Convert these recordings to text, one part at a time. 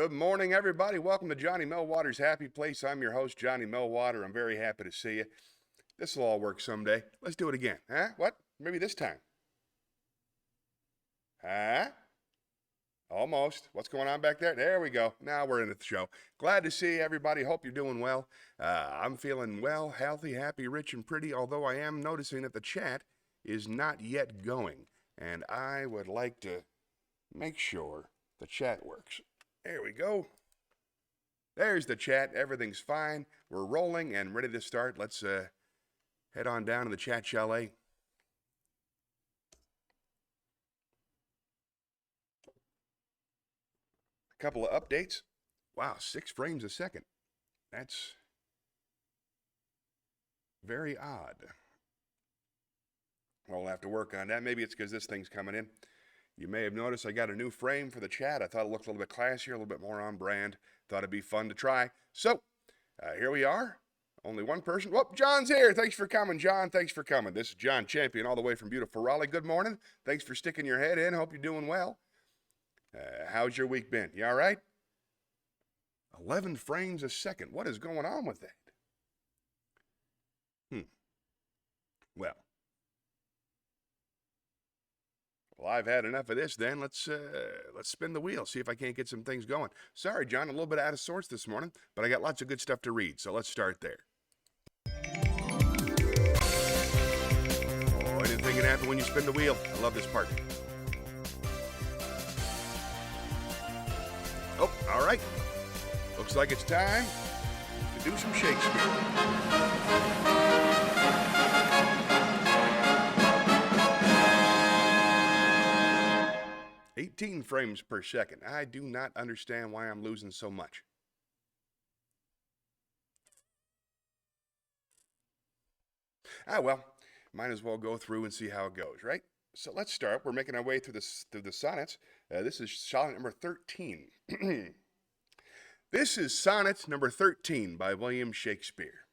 Good morning, everybody. Welcome to Johnny Melwater's Happy Place. I'm your host, Johnny Melwater. I'm very happy to see you. This will all work someday. Let's do it again. Huh? What? Maybe this time. Huh? Almost. What's going on back there? There we go. Now we're in the show. Glad to see everybody. Hope you're doing well. I'm feeling well, healthy, happy, rich, and pretty, although I am noticing that the chat is not yet going. And I would like to make sure the chat works. There we go. There's the chat. Everything's fine. We're rolling and ready to start. Let's head on down to the chat chalet. A couple of updates. Wow, 6 frames a second. That's very odd. We'll have to work on that. Maybe it's because this thing's coming in. You may have noticed I got a new frame for the chat. I thought it looked a little bit classier, a little bit more on brand. Thought it'd be fun to try. So, here we are. Only one person. Whoop, John's here. Thanks for coming, John. Thanks for coming. This is John Champion all the way from beautiful Raleigh. Good morning. Thanks for sticking your head in. Hope you're doing well. How's your week been? You all right? 11 frames a second. What is going on with that? Well, I've had enough of this then. Let's spin the wheel, see if I can't get some things going. Sorry, John, a little bit out of sorts this morning, but I got lots of good stuff to read, so let's start there. Oh, anything can happen when you spin the wheel. I love this part. Oh, all right. Looks like it's time to do some Shakespeare. 18 frames per second. I do not understand why I'm losing so much. Well, might as well go through and see how it goes, right? So let's start. We're making our way through the sonnets. This is sonnet number 13. This is sonnet number 13 by William Shakespeare.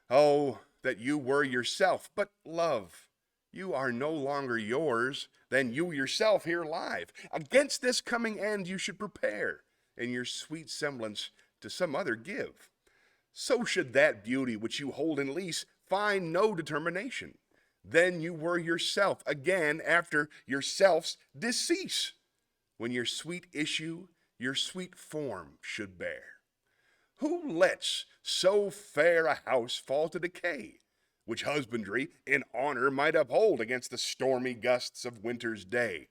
Oh, that you were yourself, but love, you are no longer yours, than you yourself here live. Against this coming end you should prepare, and your sweet semblance to some other give. So should that beauty which you hold in lease find no determination. Then you were yourself again after yourself's decease, when your sweet issue, your sweet form should bear. Who lets so fair a house fall to decay, which husbandry in honor might uphold against the stormy gusts of winter's day,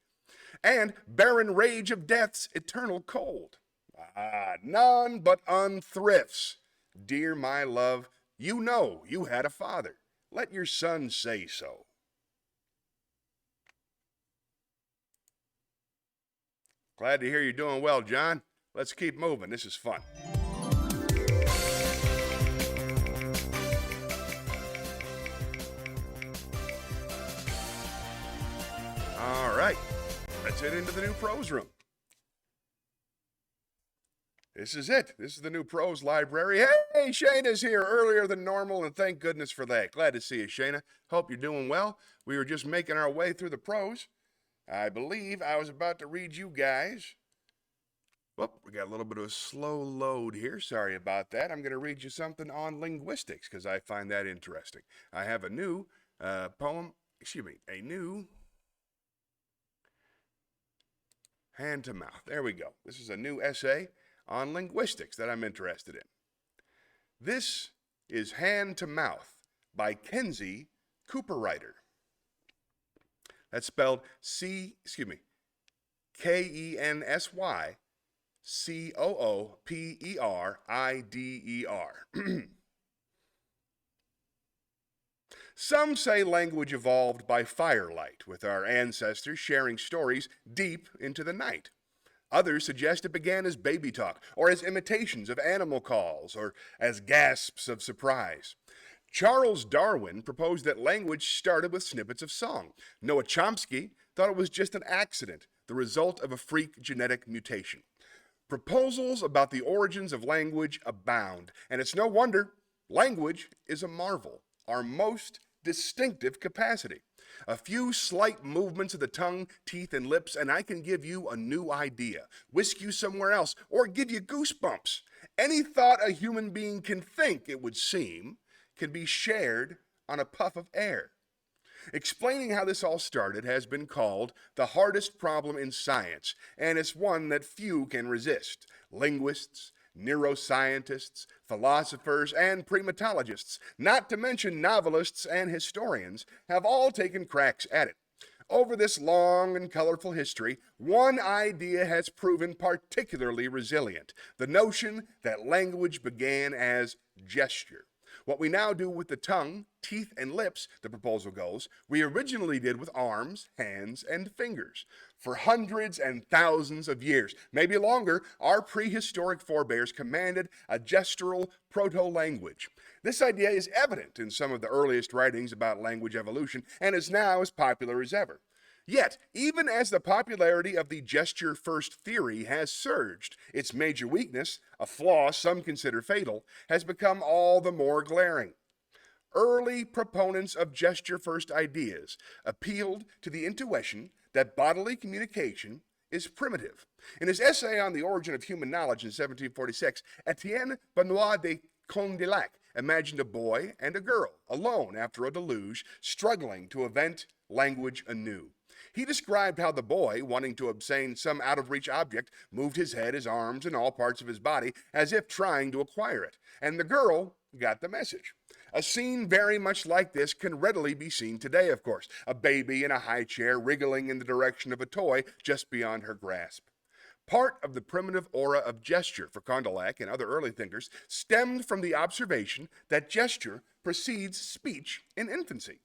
and barren rage of death's eternal cold? None but unthrifts. Dear my love, you know you had a father. Let your son say so. Glad to hear you're doing well, John. Let's keep moving. This is fun. All right, let's head into the new prose room. This is it. This is the new prose library. Hey, Shayna's here earlier than normal, and thank goodness for that. Glad to see you, Shayna. Hope you're doing well. We were just making our way through the prose. I believe I was about to read you guys. Well, we got a little bit of a slow load here. Sorry about that. I'm going to read you something on linguistics because I find that interesting. I have a new a new hand to mouth. There we go. This is a new essay on linguistics that I'm interested in. This is Hand to Mouth by Kenzie Cooperrider. That's spelled Kensy Some say language evolved by firelight, with our ancestors sharing stories deep into the night. Others suggest it began as baby talk, or as imitations of animal calls, or as gasps of surprise. Charles Darwin proposed that language started with snippets of song. Noah Chomsky thought it was just an accident, the result of a freak genetic mutation. Proposals about the origins of language abound, and it's no wonder language is a marvel, our most distinctive capacity. A few slight movements of the tongue, teeth, and lips, and I can give you a new idea, whisk you somewhere else, or give you goosebumps. Any thought a human being can think, it would seem, can be shared on a puff of air. Explaining how this all started has been called the hardest problem in science, and it's one that few can resist. Linguists, neuroscientists, philosophers, and primatologists, not to mention novelists and historians, have all taken cracks at it. Over this long and colorful history, one idea has proven particularly resilient: the notion that language began as gesture. What we now do with the tongue, teeth, and lips, the proposal goes, we originally did with arms, hands, and fingers. For hundreds and thousands of years, maybe longer, our prehistoric forebears commanded a gestural proto-language. This idea is evident in some of the earliest writings about language evolution and is now as popular as ever. Yet, even as the popularity of the gesture-first theory has surged, its major weakness, a flaw some consider fatal, has become all the more glaring. Early proponents of gesture-first ideas appealed to the intuition that bodily communication is primitive. In his essay on the origin of human knowledge in 1746, Etienne Benoit de Condillac imagined a boy and a girl, alone after a deluge, struggling to invent language anew. He described how the boy, wanting to obtain some out-of-reach object, moved his head, his arms, and all parts of his body as if trying to acquire it, and the girl got the message. A scene very much like this can readily be seen today, of course, a baby in a high chair wriggling in the direction of a toy just beyond her grasp. Part of the primitive aura of gesture for Condillac and other early thinkers stemmed from the observation that gesture precedes speech in infancy.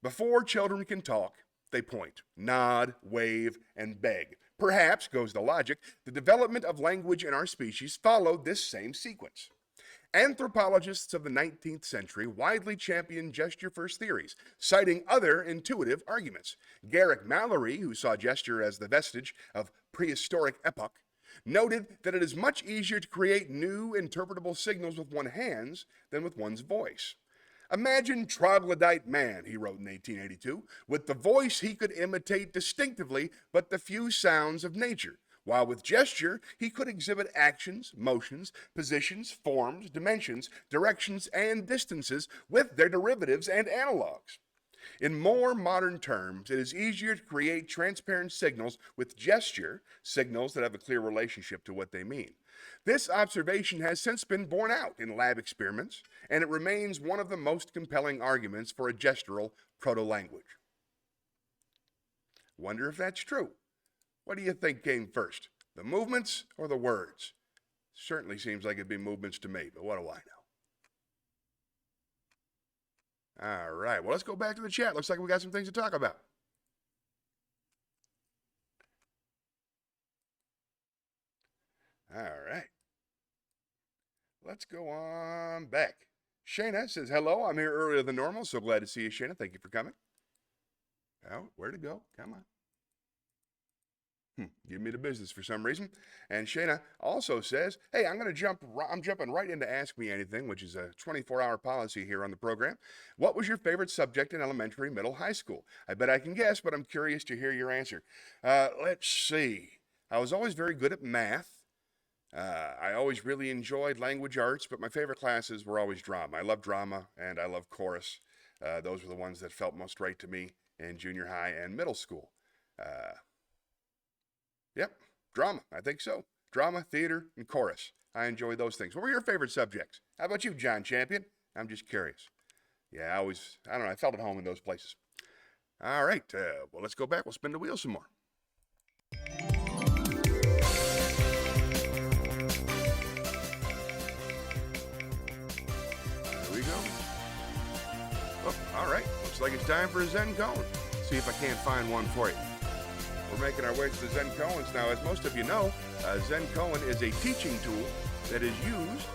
Before children can talk, they point, nod, wave, and beg. Perhaps, goes the logic, the development of language in our species followed this same sequence. Anthropologists of the 19th century widely championed gesture-first theories, citing other intuitive arguments. Garrick Mallory, who saw gesture as the vestige of prehistoric epoch, noted that it is much easier to create new interpretable signals with one's hands than with one's voice. Imagine troglodyte man, he wrote in 1882, with the voice he could imitate distinctively but the few sounds of nature, while with gesture he could exhibit actions, motions, positions, forms, dimensions, directions, and distances with their derivatives and analogs. In more modern terms, it is easier to create transparent signals with gesture, signals that have a clear relationship to what they mean. This observation has since been borne out in lab experiments, and it remains one of the most compelling arguments for a gestural proto-language. Wonder if that's true. What do you think came first, the movements or the words? Certainly seems like it'd be movements to me, but what do I know? All right, well, let's go back to the chat. Looks like we got some things to talk about. All right. Let's go on back. Shayna says, hello, I'm here earlier than normal. So glad to see you, Shayna. Thank you for coming. Oh, where to go? Come on. Give me the business for some reason. And Shayna also says, hey, I'm jumping right into Ask Me Anything, which is a 24-hour policy here on the program. What was your favorite subject in elementary, middle, high school? I bet I can guess, but I'm curious to hear your answer. Let's see. I was always very good at math. I always really enjoyed language arts, but my favorite classes were always drama. I love drama and I love chorus. Those were the ones that felt most right to me in junior high and middle school. Yep, drama, I think so. Drama, theater, and chorus. I enjoy those things. What were your favorite subjects? How about you, John Champion? I'm just curious. Yeah, I don't know, I felt at home in those places. All right, well, let's go back. We'll spin the wheel some more. There we go. Oh, all right, looks like it's time for a Zen Koan. See if I can't find one for you. We're making our way to the Zen Koans now. As most of you know, Zen Koan is a teaching tool that is used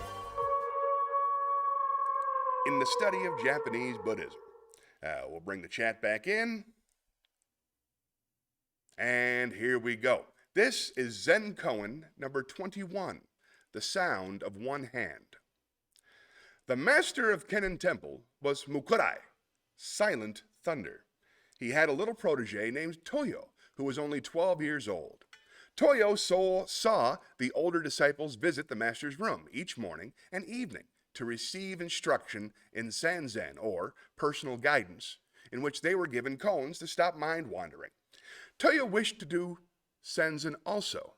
in the study of Japanese Buddhism. We'll bring the chat back in. And here we go. This is Zen Koan number 21, The Sound of One Hand. The master of Kennen Temple was Mukurai, Silent Thunder. He had a little protege named Toyo, who was only 12 years old. Toyo saw the older disciples visit the master's room each morning and evening to receive instruction in Sanzen, or personal guidance, in which they were given koans to stop mind wandering. Toyo wished to do Sanzen also.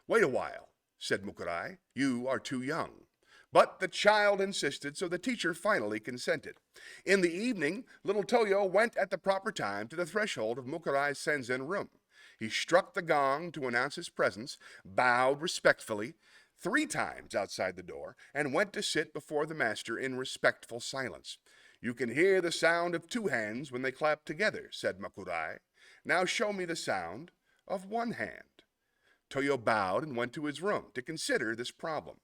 "Wait a while," said Mukurai. "You are too young." But the child insisted, so the teacher finally consented. In the evening, little Toyo went at the proper time to the threshold of Mukurai's Sanzen room. He struck the gong to announce his presence, bowed respectfully 3 times outside the door, and went to sit before the master in respectful silence. "You can hear the sound of 2 hands when they clap together," said Mukurai. "Now show me the sound of 1 hand." Toyo bowed and went to his room to consider this problem.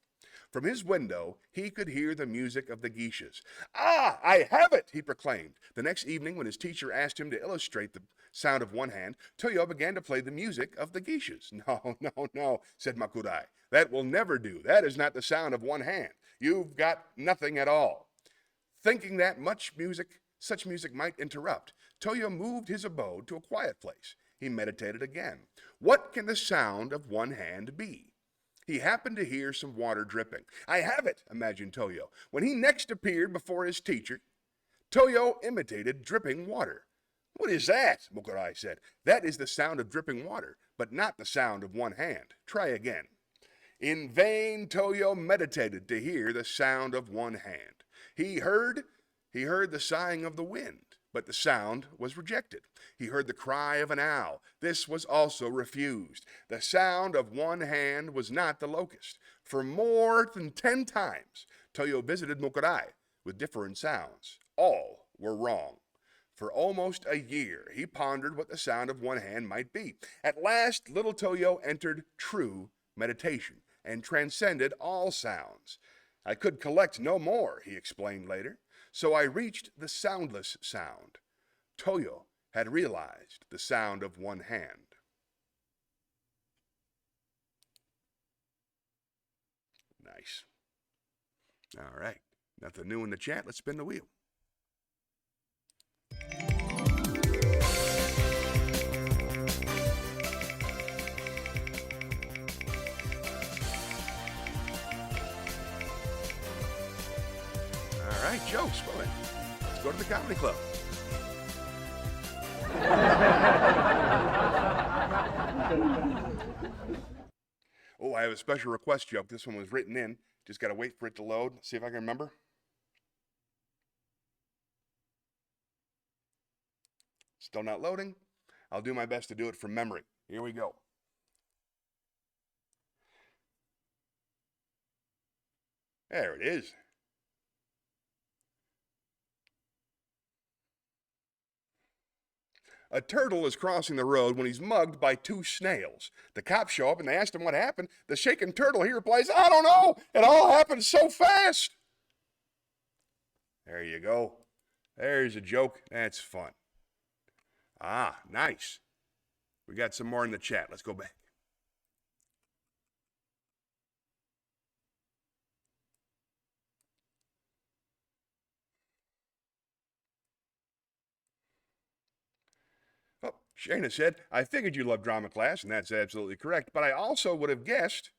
From his window, he could hear the music of the geishas. "Ah, I have it!" he proclaimed. The next evening, when his teacher asked him to illustrate the sound of 1 hand, Toyo began to play the music of the geishas. No, said Mukurai. "That will never do. That is not the sound of 1 hand. You've got nothing at all." Thinking that such music might interrupt, Toyo moved his abode to a quiet place. He meditated again. What can the sound of 1 hand be? He happened to hear some water dripping. "I have it," imagined Toyo. When he next appeared before his teacher, Toyo imitated dripping water. "What is that?" Mukurai said. "That is the sound of dripping water, but not the sound of 1 hand. Try again." In vain Toyo meditated to hear the sound of 1 hand. He heard the sighing of the wind, but the sound was rejected. He heard the cry of an owl. This was also refused. The sound of 1 hand was not the locust. For more than 10 times, Toyo visited Mukurai with different sounds. All were wrong. For almost a year, he pondered what the sound of 1 hand might be. At last, little Toyo entered true meditation and transcended all sounds. "I could collect no more," he explained later, "so I reached the soundless sound." Toyo had realized the sound of 1 hand. Nice. All right. Nothing new in the chat. Let's spin the wheel. All right, Joe, spin it. Let's go to the comedy club. Oh, I have a special request joke. This one was written in. Just got to wait for it to load. See if I can remember. Still not loading. I'll do my best to do it from memory. Here we go. There it is. A turtle is crossing the road when he's mugged by 2 snails. The cops show up and they ask him what happened. The shaken turtle, he replies, "I don't know. It all happened so fast." There you go. There's a joke. That's fun. Ah, nice. We got some more in the chat. Let's go back. Oh, Shayna said, "I figured you loved drama class," and that's absolutely correct. But I also would have guessed.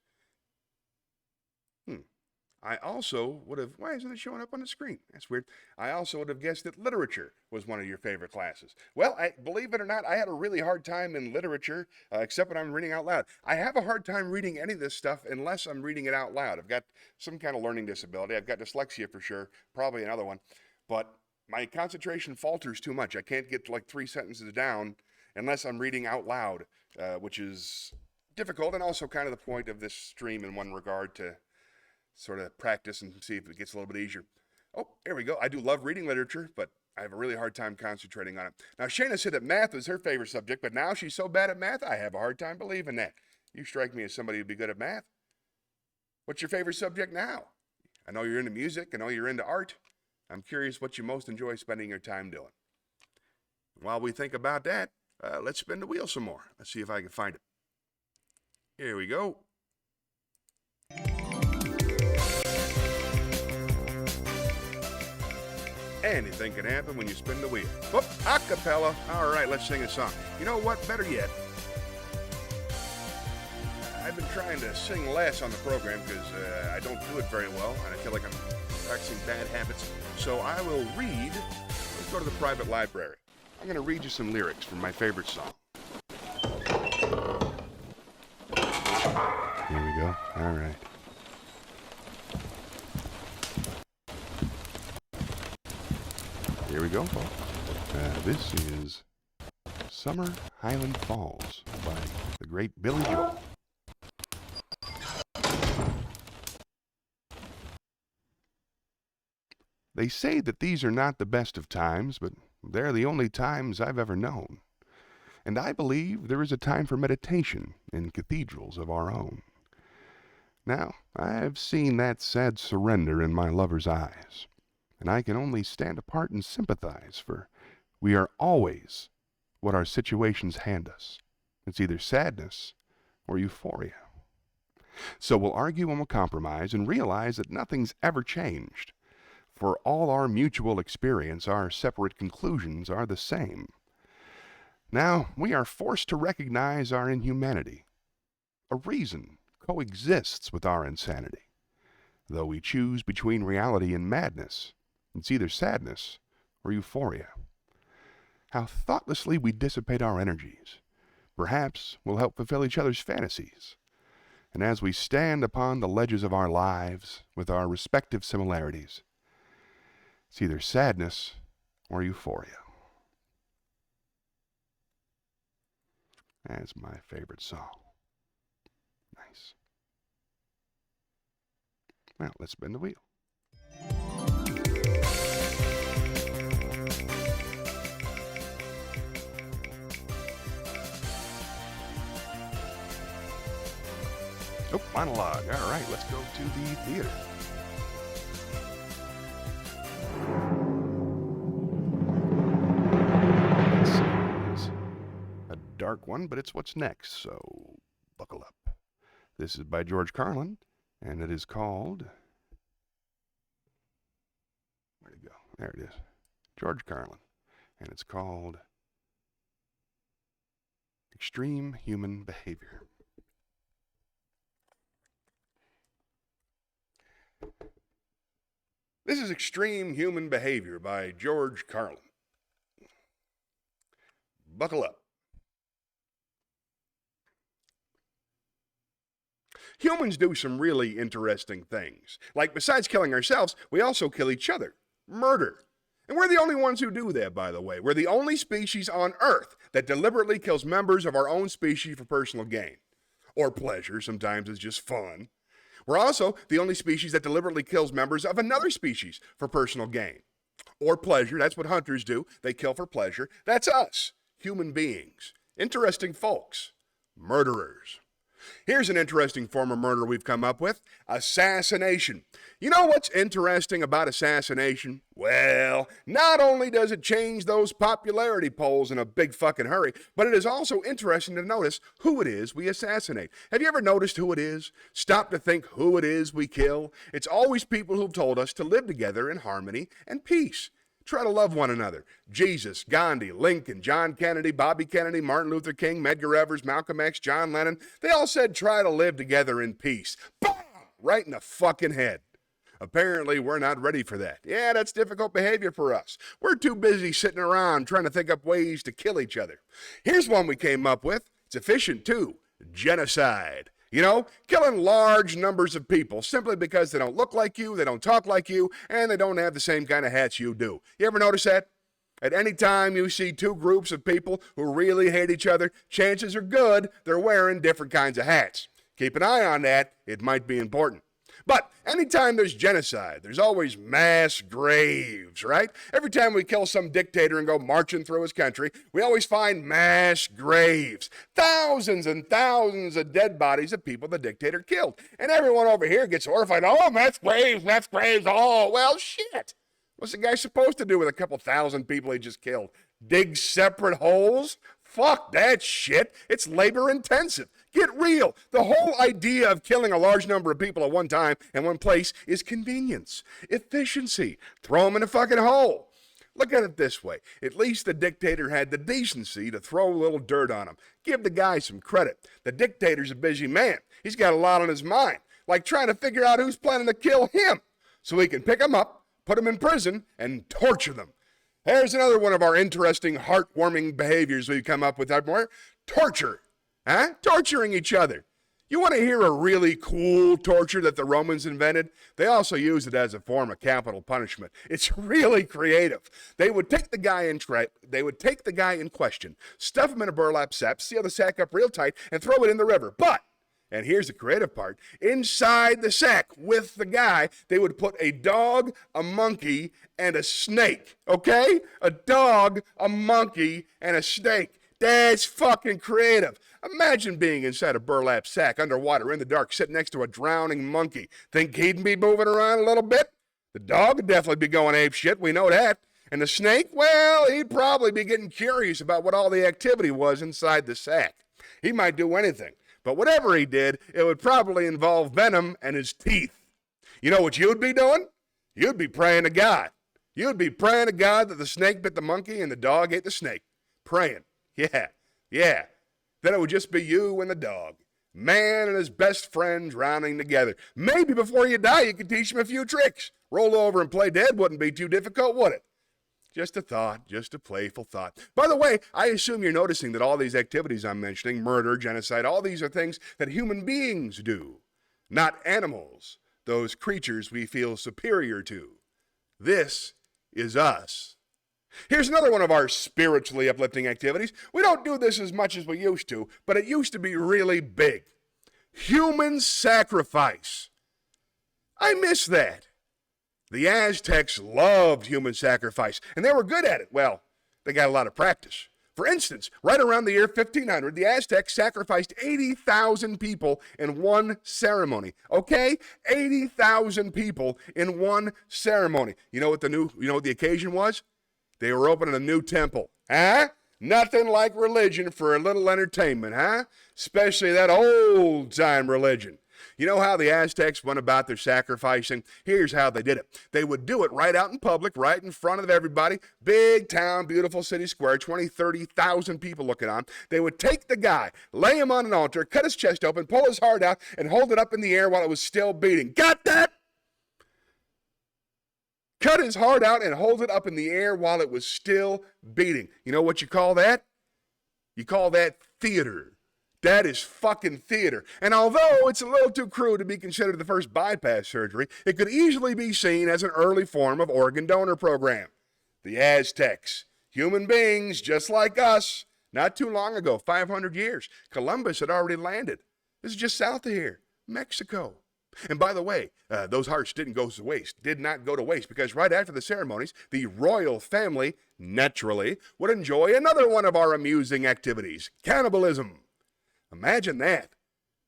Why isn't it showing up on the screen? That's weird. I also would have guessed that literature was one of your favorite classes. Well, believe it or not, I had a really hard time in literature, except when I'm reading out loud. I have a hard time reading any of this stuff unless I'm reading it out loud. I've got some kind of learning disability. I've got dyslexia for sure, probably another one. But my concentration falters too much. I can't get like 3 sentences down unless I'm reading out loud, which is difficult and also kind of the point of this stream in one regard, to sort of practice and see if it gets a little bit easier. Oh, here we go. I do love reading literature, but I have a really hard time concentrating on it. Now, Shayna said that math was her favorite subject, but now she's so bad at math, I have a hard time believing that. You strike me as somebody who'd be good at math. What's your favorite subject now? I know you're into music. I know you're into art. I'm curious what you most enjoy spending your time doing. While we think about that, let's spin the wheel some more. Let's see if I can find it. Here we go. anything can happen when you spin the wheel. Whoop, a cappella. All right, let's sing a song. You know what? Better yet, I've been trying to sing less on the program because I don't do it very well, and I feel like I'm practicing bad habits. So I will read. Let's go to the private library. I'm going to read you some lyrics from my favorite song. Here we go. All right. Here we go, folks. This is Summer Highland Falls by the great Billy Joel. They say that these are not the best of times, but they're the only times I've ever known. And I believe there is a time for meditation in cathedrals of our own. Now, I've seen that sad surrender in my lover's eyes, and I can only stand apart and sympathize, for we are always what our situations hand us. It's either sadness or euphoria. So we'll argue and we'll compromise and realize that nothing's ever changed. For all our mutual experience, our separate conclusions are the same. Now, we are forced to recognize our inhumanity. A reason coexists with our insanity. Though we choose between reality and madness, it's either sadness or euphoria. How thoughtlessly we dissipate our energies. Perhaps we'll help fulfill each other's fantasies. And as we stand upon the ledges of our lives with our respective similarities, it's either sadness or euphoria. That's my favorite song. Nice. Well, let's spin the wheel. Oh, monologue. All right, let's go to the theater. This is a dark one, but it's what's next, so buckle up. This is by George Carlin, and it is called... Where'd it go? There it is. George Carlin, and it's called Extreme Human Behavior. This is Extreme Human Behavior by George Carlin. Buckle up. Humans do some really interesting things. Like, besides killing ourselves, we also kill each other. Murder. And we're the only ones who do that, by the way. We're the only species on Earth that deliberately kills members of our own species for personal gain. Or pleasure. Sometimes it's just fun. We're also the only species that deliberately kills members of another species for personal gain. Or pleasure. That's what hunters do. They kill for pleasure. That's us. Human beings. Interesting folks. Murderers. Here's an interesting form of murder we've come up with. Assassination. You know what's interesting about assassination? Well, not only does it change those popularity polls in a big fucking hurry, but it is also interesting to notice who it is we assassinate. Have you ever noticed who it is? Stop to think who it is we kill? It's always people who've told us to live together in harmony and peace. Try to love one another. Jesus, Gandhi, Lincoln, John Kennedy, Bobby Kennedy, Martin Luther King, Medgar Evers, Malcolm X, John Lennon. They all said try to live together in peace. Boom! Right in the fucking head. Apparently, we're not ready for that. Yeah, that's difficult behavior for us. We're too busy sitting around trying to think up ways to kill each other. Here's one we came up with. It's efficient too. Genocide. You know, killing large numbers of people simply because they don't look like you, they don't talk like you, and they don't have the same kind of hats you do. You ever notice that? At any time you see two groups of people who really hate each other, chances are good they're wearing different kinds of hats. Keep an eye on that. It might be important. But anytime there's genocide, there's always mass graves, right? Every time we kill some dictator and go marching through his country, we always find mass graves. Thousands and thousands of dead bodies of people the dictator killed. And everyone over here gets horrified. Oh, mass graves, mass graves. Oh, well, shit. What's the guy supposed to do with a couple thousand people he just killed? Dig separate holes? Fuck that shit. It's labor intensive. Get real. The whole idea of killing a large number of people at one time in one place is convenience, efficiency. Throw them in a fucking hole. Look at it this way. At least the dictator had the decency to throw a little dirt on him. Give the guy some credit. The dictator's a busy man. He's got a lot on his mind, like trying to figure out who's planning to kill him so he can pick them up, put them in prison, and torture them. There's another one of our interesting, heartwarming behaviors we've come up with everywhere. Torture. Torturing each other. You want to hear a really cool torture that the Romans invented? They also used it as a form of capital punishment. It's really creative. They would take the guy in question, stuff him in a burlap sack, seal the sack up real tight, and throw it in the river. But, and here's the creative part, inside the sack with the guy, they would put a dog, a monkey, and a snake. Okay? A dog, a monkey, and a snake. That's fucking creative. Imagine being inside a burlap sack underwater in the dark, sitting next to a drowning monkey. Think he'd be moving around a little bit? The dog would definitely be going ape shit, we know that. And the snake, well, he'd probably be getting curious about what all the activity was inside the sack. He might do anything, but whatever he did, it would probably involve venom and his teeth. You know what you'd be doing? You'd be praying to God. You'd be praying to God that the snake bit the monkey and the dog ate the snake. Praying. Yeah. Then it would just be you and the dog. Man and his best friend drowning together. Maybe before you die, you could teach him a few tricks. Roll over and play dead wouldn't be too difficult, would it? Just a thought, just a playful thought. By the way, I assume you're noticing that all these activities I'm mentioning, murder, genocide, all these are things that human beings do, not animals, those creatures we feel superior to. This is us. Here's another one of our spiritually uplifting activities. We don't do this as much as we used to, but it used to be really big. Human sacrifice. I miss that. The Aztecs loved human sacrifice, and they were good at it. Well, they got a lot of practice. For instance, right around the year 1500, the Aztecs sacrificed 80,000 people in one ceremony. Okay? 80,000 people in one ceremony. You know what the occasion was? They were opening a new temple. Nothing like religion for a little entertainment, Especially that old-time religion. You know how the Aztecs went about their sacrificing? Here's how they did it. They would do it right out in public, right in front of everybody. Big town, beautiful city square, 20, 30,000 people looking on. They would take the guy, lay him on an altar, cut his chest open, pull his heart out, and hold it up in the air while it was still beating. Got that? Cut his heart out and hold it up in the air while it was still beating. You know what you call that? You call that theater. That is fucking theater. And although it's a little too crude to be considered the first bypass surgery, it could easily be seen as an early form of organ donor program. The Aztecs, human beings just like us, not too long ago, 500 years, Columbus had already landed. This is just south of here, Mexico. And by the way, those hearts did not go to waste, because right after the ceremonies, the royal family, naturally, would enjoy another one of our amusing activities, cannibalism. Imagine that.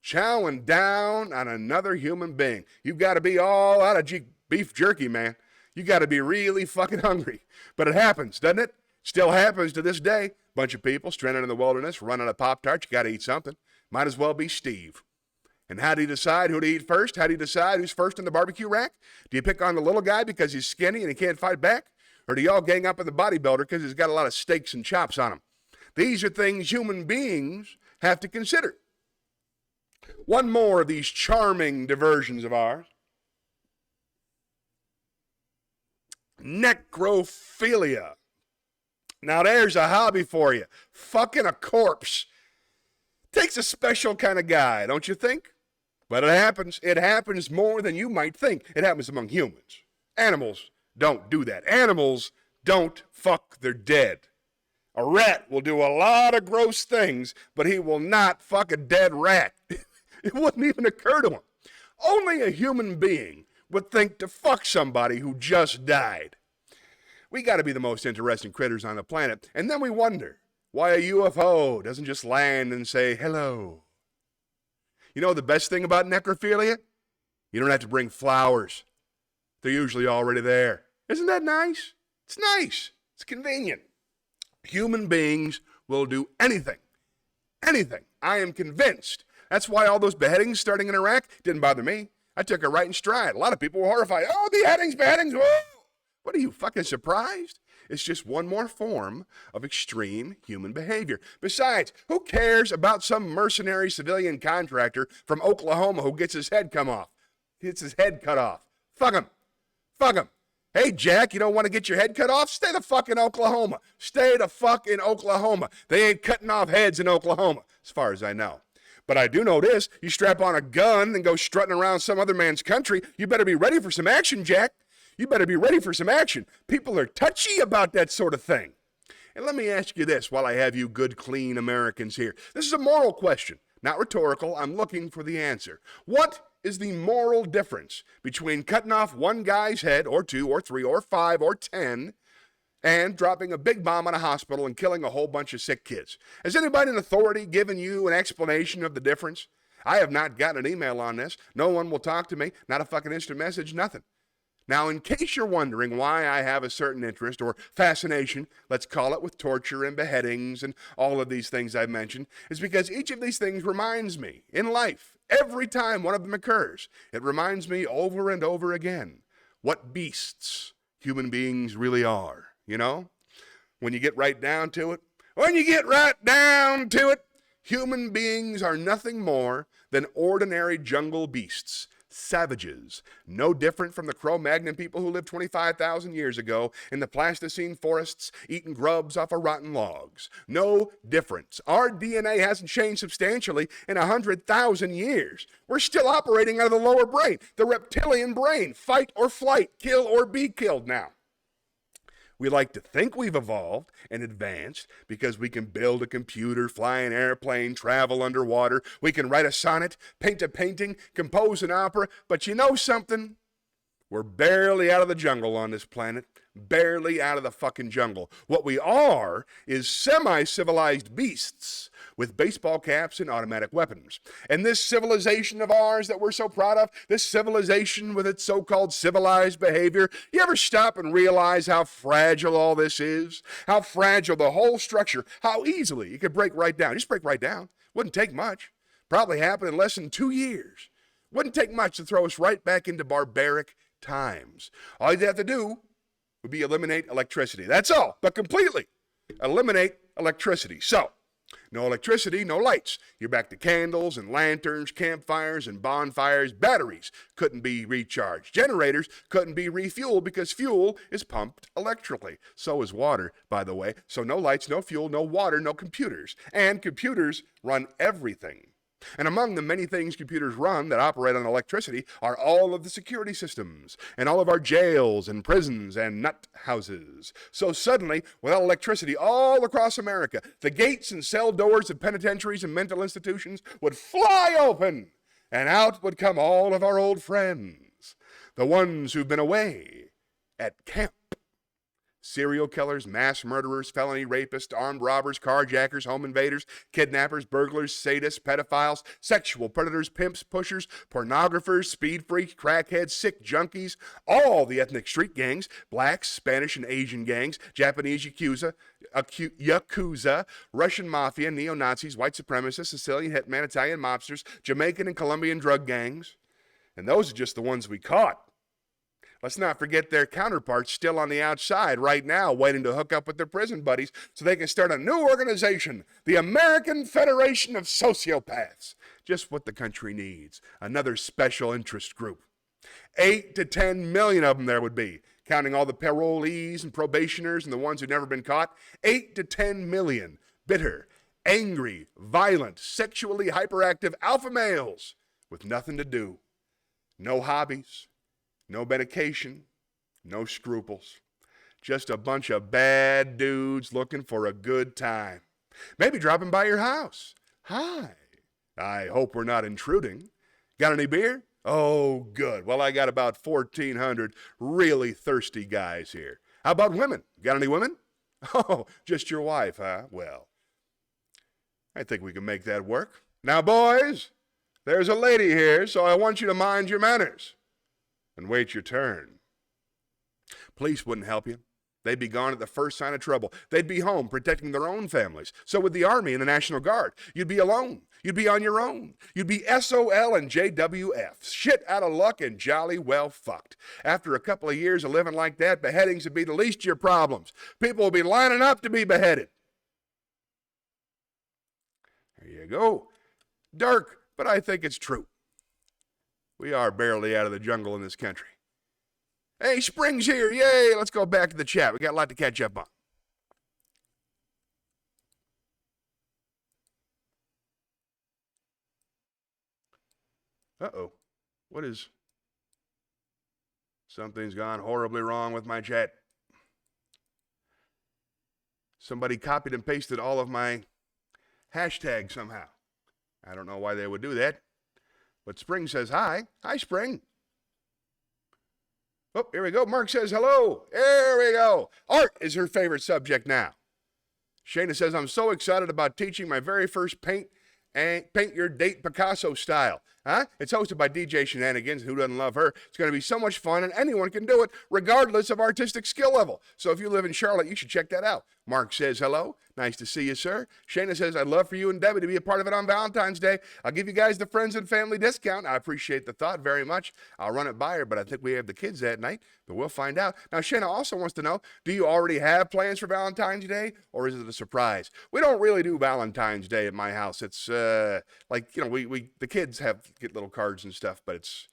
Chowing down on another human being. You've got to be all out of beef jerky, man. You got to be really fucking hungry. But it happens, doesn't it? Still happens to this day. Bunch of people stranded in the wilderness, running a Pop-Tart. You got to eat something. Might as well be Steve. And how do you decide who to eat first? How do you decide who's first in the barbecue rack? Do you pick on the little guy because he's skinny and he can't fight back? Or do y'all gang up on the bodybuilder because he's got a lot of steaks and chops on him? These are things human beings have to consider. One more of these charming diversions of ours. Necrophilia. Now there's a hobby for you. Fucking a corpse. Takes a special kind of guy, don't you think? But it happens. It happens more than you might think. It happens among humans. Animals don't do that. Animals don't fuck their dead. A rat will do a lot of gross things, but he will not fuck a dead rat. It wouldn't even occur to him. Only a human being would think to fuck somebody who just died. We got to be the most interesting critters on the planet, and then we wonder why a UFO doesn't just land and say hello. You know the best thing about necrophilia? You don't have to bring flowers. They're usually already there. Isn't that nice? It's nice. It's convenient. Human beings will do anything. Anything. I am convinced. That's why all those beheadings starting in Iraq didn't bother me. I took it right in stride. A lot of people were horrified. Oh, beheadings. Whoa! What are you, fucking surprised? It's just one more form of extreme human behavior. Besides, who cares about some mercenary civilian contractor from Oklahoma who gets his head cut off? Fuck him. Fuck him. Hey, Jack, you don't want to get your head cut off? Stay the fuck in Oklahoma. Stay the fuck in Oklahoma. They ain't cutting off heads in Oklahoma, as far as I know. But I do know this. You strap on a gun and go strutting around some other man's country, you better be ready for some action, Jack. You better be ready for some action. People are touchy about that sort of thing. And let me ask you this while I have you good, clean Americans here. This is a moral question, not rhetorical. I'm looking for the answer. What is the moral difference between cutting off one guy's head, or two, or three, or five, or 10, and dropping a big bomb on a hospital and killing a whole bunch of sick kids? Has anybody in authority given you an explanation of the difference? I have not gotten an email on this. No one will talk to me. Not a fucking instant message, nothing. Now, in case you're wondering why I have a certain interest or fascination, let's call it, with torture and beheadings and all of these things I've mentioned, is because each of these things reminds me, in life, every time one of them occurs, it reminds me over and over again what beasts human beings really are, you know? When you get right down to it, human beings are nothing more than ordinary jungle beasts. Savages, no different from the Cro-Magnon people who lived 25,000 years ago in the Pleistocene forests eating grubs off of rotten logs. No difference. Our DNA hasn't changed substantially in 100,000 years. We're still operating out of the lower brain, the reptilian brain, fight or flight, kill or be killed now. We like to think we've evolved and advanced because we can build a computer, fly an airplane, travel underwater. We can write a sonnet, paint a painting, compose an opera. But you know something? We're barely out of the jungle on this planet. Barely out of the fucking jungle. What we are is semi-civilized beasts with baseball caps and automatic weapons. And this civilization of ours that we're so proud of, this civilization with its so-called civilized behavior, you ever stop and realize how fragile all this is? How fragile the whole structure, how easily it could break right down. Just break right down. Wouldn't take much. Probably happen in less than 2 years. Wouldn't take much to throw us right back into barbaric times. All you'd have to do would be eliminate electricity. That's all, but completely eliminate electricity. So, no electricity, no lights. You're back to candles and lanterns, campfires and bonfires. Batteries couldn't be recharged. Generators couldn't be refueled because fuel is pumped electrically. So is water, by the way. So no lights, no fuel, no water, no computers. And computers run everything. And among the many things computers run that operate on electricity are all of the security systems and all of our jails and prisons and nut houses. So suddenly, without electricity all across America, the gates and cell doors of penitentiaries and mental institutions would fly open, and out would come all of our old friends, the ones who've been away at camp. Serial killers, mass murderers, felony rapists, armed robbers, carjackers, home invaders, kidnappers, burglars, sadists, pedophiles, sexual predators, pimps, pushers, pornographers, speed freaks, crackheads, sick junkies, all the ethnic street gangs, blacks, Spanish and Asian gangs, Japanese Yakuza, Russian mafia, neo-Nazis, white supremacists, Sicilian hitmen, Italian mobsters, Jamaican and Colombian drug gangs. And those are just the ones we caught. Let's not forget their counterparts still on the outside right now, waiting to hook up with their prison buddies so they can start a new organization, the American Federation of Sociopaths. Just what the country needs, another special interest group. 8 to 10 million of them there would be, counting all the parolees and probationers and the ones who've never been caught. 8 to 10 million bitter, angry, violent, sexually hyperactive alpha males with nothing to do. No hobbies. No medication, no scruples. Just a bunch of bad dudes looking for a good time. Maybe dropping by your house. Hi. I hope we're not intruding. Got any beer? Oh, good. Well, I got about 1,400 really thirsty guys here. How about women? Got any women? Oh, just your wife, huh? Well, I think we can make that work. Now, boys, there's a lady here, so I want you to mind your manners and wait your turn. Police wouldn't help you. They'd be gone at the first sign of trouble. They'd be home protecting their own families. So would the Army and the National Guard. You'd be alone. You'd be on your own. You'd be SOL and JWF, shit out of luck and jolly well fucked. After a couple of years of living like that, beheadings would be the least of your problems. People will be lining up to be beheaded. There you go. Dark, but I think it's true. We are barely out of the jungle in this country. Hey, spring's here. Yay, let's go back to the chat. We got a lot to catch up on. Uh-oh. What is... Something's gone horribly wrong with my chat. Somebody copied and pasted all of my hashtags somehow. I don't know why they would do that. But Spring says hi. Hi, Spring. Oh, here we go. Mark says hello. There we go. Art is her favorite subject now. Shayna says, I'm so excited about teaching my very first paint your date Picasso style. Huh? It's hosted by DJ Shenanigans. Who doesn't love her? It's going to be so much fun, and anyone can do it, regardless of artistic skill level. So if you live in Charlotte, you should check that out. Mark says hello. Nice to see you, sir. Shayna says, I'd love for you and Debbie to be a part of it on Valentine's Day. I'll give you guys the friends and family discount. I appreciate the thought very much. I'll run it by her, but I think we have the kids that night, but we'll find out. Now, Shayna also wants to know, do you already have plans for Valentine's Day, or is it a surprise? We don't really do Valentine's Day at my house. It's like, you know, the kids get little cards and stuff, but it's,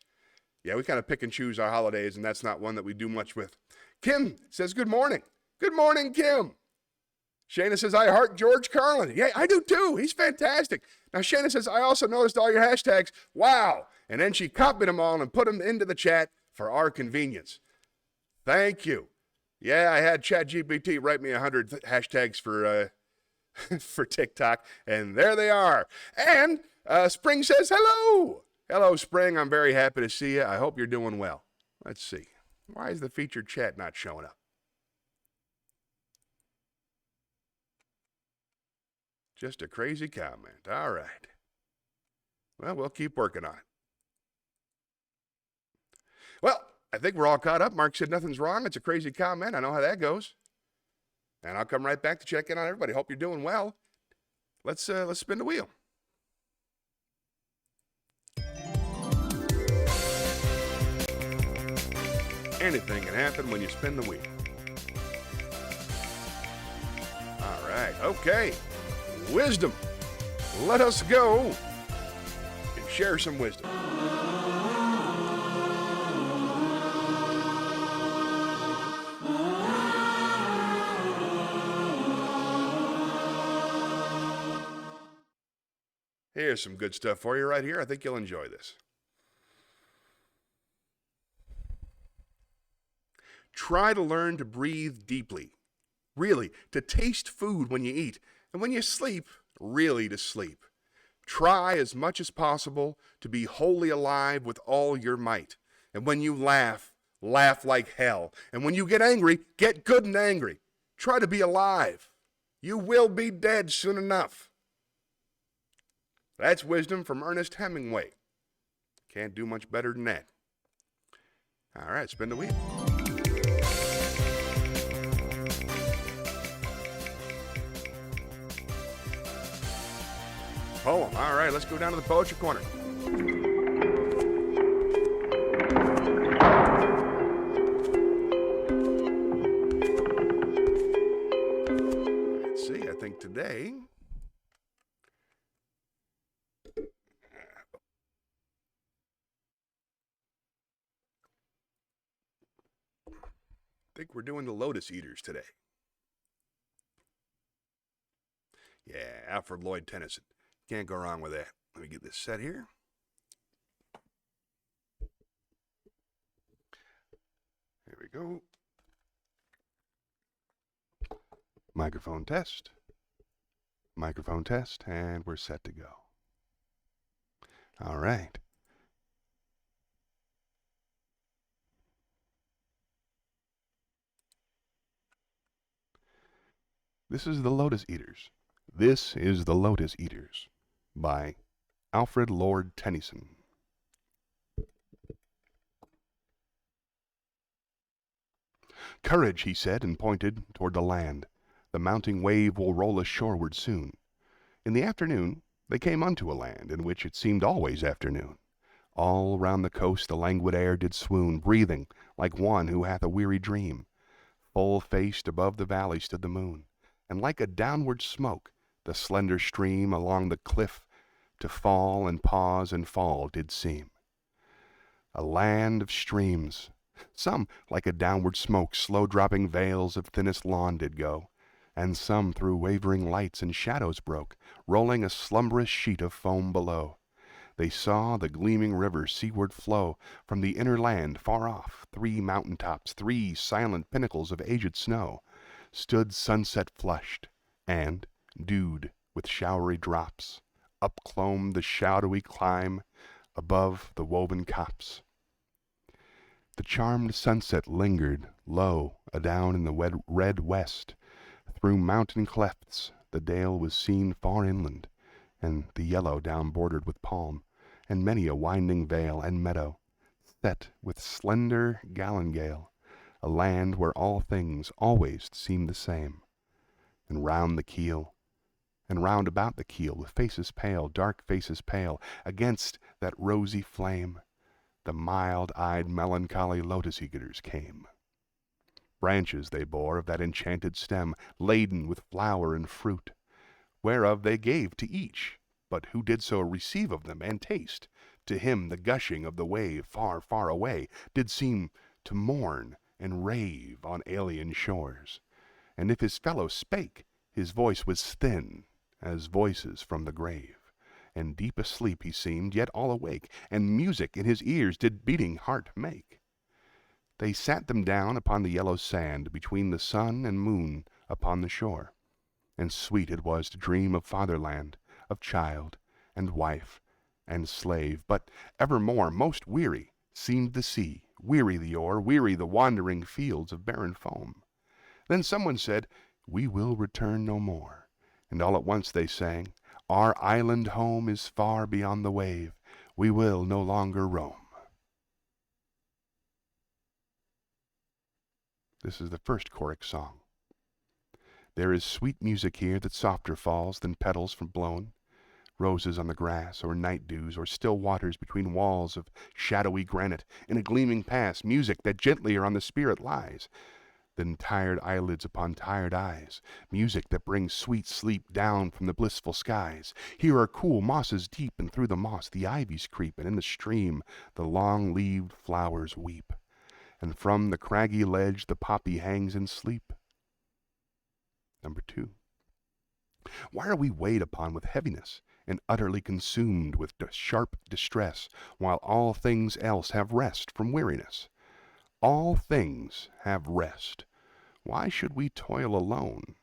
yeah, we kind of pick and choose our holidays, and that's not one that we do much with. Kim says, good morning. Good morning, Kim. Shayna says, I heart George Carlin. Yeah, I do too. He's fantastic. Now, Shayna says, I also noticed all your hashtags. Wow. And then she copied them all and put them into the chat for our convenience. Thank you. Yeah, I had ChatGPT write me 100 hashtags for for TikTok, and there they are. And Spring says, hello. Hello, Spring. I'm very happy to see you. I hope you're doing well. Let's see. Why is the featured chat not showing up? Just a crazy comment. All right. Well, we'll keep working on it. Well, I think we're all caught up. Mark said nothing's wrong. It's a crazy comment. I know how that goes. And I'll come right back to check in on everybody. Hope you're doing well. Let's spin the wheel. Anything can happen when you spin the wheel. All right. Okay. Wisdom. Let us go and share some wisdom. Here's some good stuff for you right here. I think you'll enjoy this. Try to learn to breathe deeply. Really, to taste food when you eat. And when you sleep, really to sleep. Try as much as possible to be wholly alive with all your might. And when you laugh, laugh like hell. And when you get angry, get good and angry. Try to be alive. You will be dead soon enough. That's wisdom from Ernest Hemingway. Can't do much better than that. All right, spin the wheel. Poem. All right, let's go down to the poetry corner. Let's see, I think today... I think we're doing the Lotus Eaters today. Yeah, Alfred Lloyd Tennyson. Can't go wrong with that. Let me get this set here. There we go. Microphone test. Microphone test, and we're set to go. All right. This is the Lotus Eaters. This is the Lotus Eaters by Alfred Lord Tennyson. Courage, he said, and pointed toward the land. The mounting wave will roll us shoreward soon. In the afternoon, They came unto a land in which it seemed always afternoon. All round the coast the languid air did swoon, breathing like one who hath a weary dream. Full-faced above the valley stood the moon, and like a downward smoke the slender stream along the cliff to fall and pause and fall did seem. A land of streams, some like a downward smoke slow-dropping veils of thinnest lawn did go, and some through wavering lights and shadows broke, rolling a slumberous sheet of foam below. They saw the gleaming river seaward flow from the inner land far off. 3 mountain tops, 3 silent pinnacles of aged snow, stood sunset flushed, and, dewed with showery drops, upclomb the shadowy clime above the woven copse. The charmed sunset lingered low adown in the red west. Through mountain clefts the dale was seen far inland, and the yellow down bordered with palm, and many a winding vale and meadow, set with slender galingale, a land where all things always seemed the same. And round the keel, and round about the keel, with faces pale, dark faces pale, against that rosy flame, the mild-eyed melancholy lotus-eaters came. Branches they bore of that enchanted stem, laden with flower and fruit, whereof they gave to each, but who did so receive of them and taste, to him the gushing of the wave far, far away did seem to mourn and rave on alien shores. And if his fellow spake, his voice was thin as voices from the grave. And deep asleep he seemed, yet all awake, and music in his ears did beating heart make. They sat them down upon the yellow sand, between the sun and moon upon the shore. And sweet it was to dream of fatherland, of child, and wife, and slave. But evermore most weary seemed the sea, weary the oar, weary the wandering fields of barren foam. Then someone said, "We will return no more." And all at once they sang, "Our island home is far beyond the wave. We will no longer roam." This is the first choric song. There is sweet music here that softer falls than petals from blown roses on the grass, or night dews, or still waters between walls of shadowy granite in a gleaming pass, music that gentlier on the spirit lies than tired eyelids upon tired eyes, music that brings sweet sleep down from the blissful skies. Here are cool mosses deep, and through the moss the ivies creep, and in the stream the long-leaved flowers weep, and from the craggy ledge the poppy hangs in sleep. Number 2. Why are we weighed upon with heaviness, and utterly consumed with sharp distress, while all things else have rest from weariness? All things have rest. Why should we toil alone?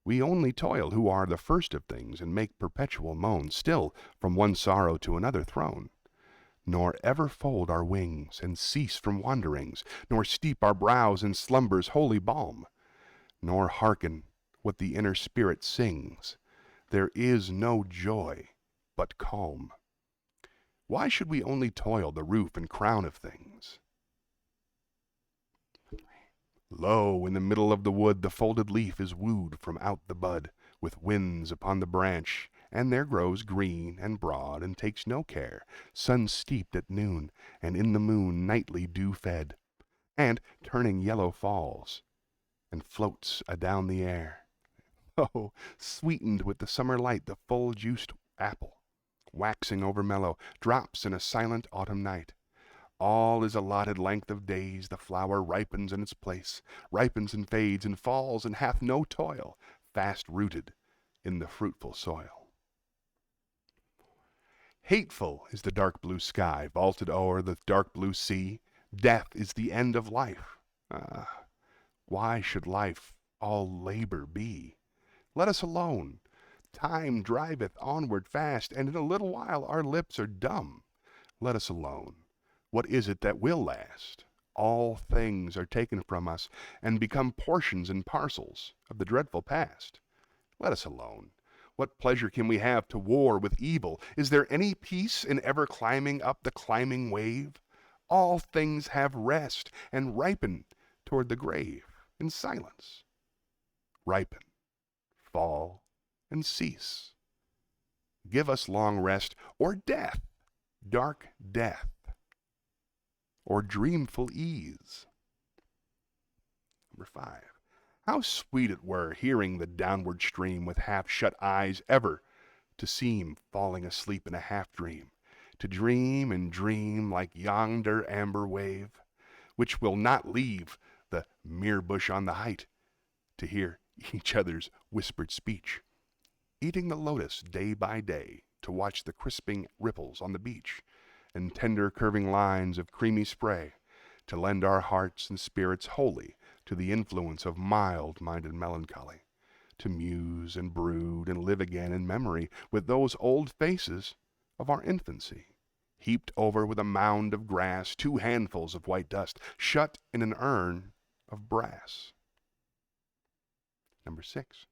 We only toil who are the first of things, and make perpetual moan, still from one sorrow to another thrown. Nor ever fold our wings, and cease from wanderings, nor steep our brows in slumber's holy balm, nor hearken what the inner spirit sings. There is no joy but calm. Why should we only toil the roof and crown of things? Lo, in the middle of the wood the folded leaf is wooed from out the bud, with winds upon the branch, and there grows green and broad, and takes no care, sun-steeped at noon, and in the moon nightly dew-fed, and turning yellow falls, and floats adown the air. Oh, sweetened with the summer light, the full-juiced apple, waxing over mellow, drops in a silent autumn night. All is allotted length of days, the flower ripens in its place, ripens and fades, and falls, and hath no toil, fast rooted in the fruitful soil. Hateful is the dark blue sky, vaulted o'er the dark blue sea. Death is the end of life. Ah, why should life all labor be? Let us alone. Time driveth onward fast, and in a little while our lips are dumb. Let us alone. What is it that will last? All things are taken from us, and become portions and parcels of the dreadful past. Let us alone. What pleasure can we have to war with evil? Is there any peace in ever climbing up the climbing wave? All things have rest, and ripen toward the grave in silence. Ripen, fall, and cease. give us long rest, or death, dark death, or dreamful ease. Number 5. How sweet it were, hearing the downward stream with half-shut eyes, ever to seem falling asleep in a half-dream, to dream and dream like yonder amber wave, which will not leave the mere bush on the height, to hear each other's whispered speech, eating the lotus day by day, to watch the crisping ripples on the beach, and tender curving lines of creamy spray, to lend our hearts and spirits wholly to the influence of mild-minded melancholy, to muse and brood and live again in memory with those old faces of our infancy, heaped over with a mound of grass, 2 handfuls of white dust, shut in an urn of brass. Number 6.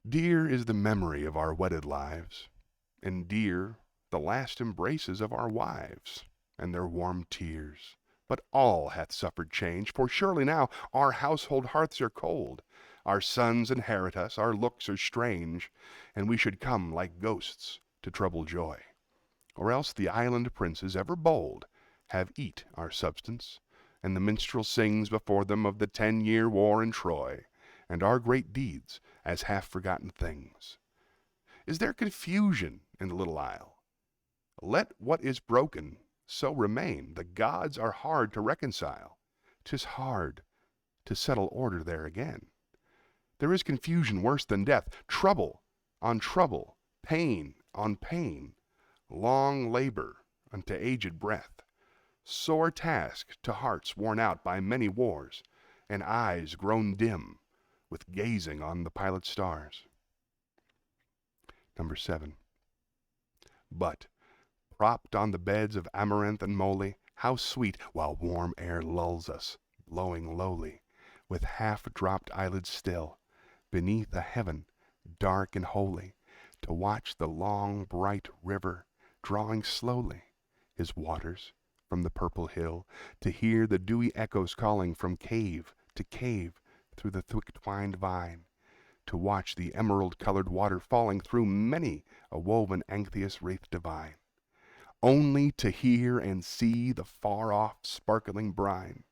Dear is the memory of our wedded lives, and dear the last embraces of our wives, and their warm tears. But all hath suffered change, for surely now our household hearths are cold, our sons inherit us, our looks are strange, and we should come like ghosts to trouble joy. Or else the island princes, ever bold, have eat our substance, and the minstrel sings before them of the 10-year war in Troy, and our great deeds as half-forgotten things. Is there confusion in the little isle? Let what is broken so remain. The gods are hard to reconcile. 'Tis hard to settle order there again. There is confusion worse than death, trouble on trouble, pain on pain, long labor unto aged breath, sore task to hearts worn out by many wars, and eyes grown dim with gazing on the pilot stars. Number 7. But propped on the beds of amaranth and moly, how sweet, while warm air lulls us, blowing lowly, with half-dropped eyelids still, beneath a heaven dark and holy, to watch the long bright river drawing slowly his waters from the purple hill, to hear the dewy echoes calling from cave to cave through the thick-twined vine, to watch the emerald-colored water falling through many a woven antheus wreath divine, only to hear and see the far-off sparkling brine,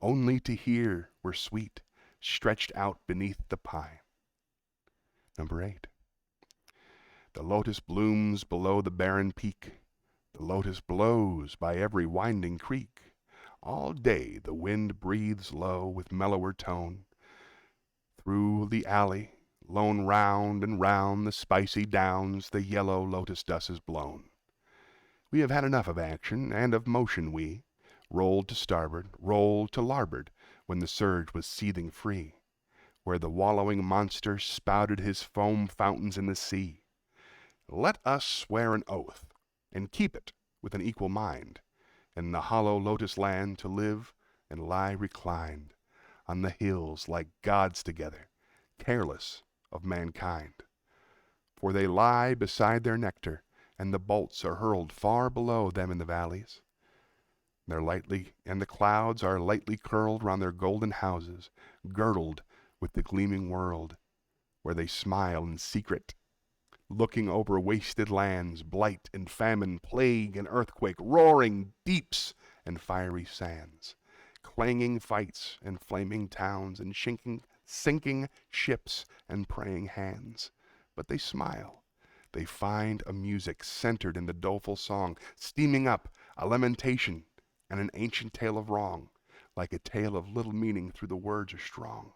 only to hear were sweet, stretched out beneath the pine. Number 8. The lotus blooms below the barren peak, the lotus blows by every winding creek, all day the wind breathes low with mellower tone, through the alley, lone round and round the spicy downs, the yellow lotus dust is blown. We have had enough of action and of motion we, rolled to starboard, rolled to larboard, when the surge was seething free, where the wallowing monster spouted his foam fountains in the sea. Let us swear an oath, and keep it with an equal mind, in the hollow lotus land to live and lie reclined, on the hills like gods together, careless of mankind. For they lie beside their nectar, and the bolts are hurled far below them in the valleys. And the clouds are lightly curled round their golden houses, girdled with the gleaming world, where they smile in secret, looking over wasted lands, blight and famine, plague and earthquake, roaring deeps and fiery sands, clanging fights and flaming towns, and sinking ships and praying hands. But they smile. They find a music centered in the doleful song, steaming up a lamentation and an ancient tale of wrong, like a tale of little meaning through the words are strong,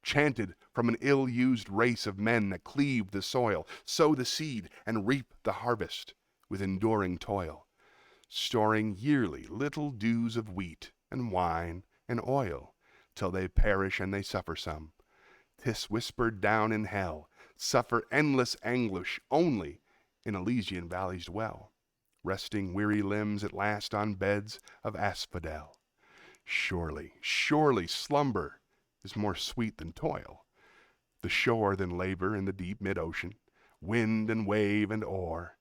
chanted from an ill-used race of men that cleave the soil, sow the seed, and reap the harvest with enduring toil, storing yearly little dews of wheat and wine and oil, till they perish and they suffer some. 'Tis whispered down in hell, suffer endless anguish, only in Elysian valleys dwell, resting weary limbs at last on beds of asphodel. Surely, surely slumber is more sweet than toil, the shore than labor in the deep mid-ocean, wind and wave and oar.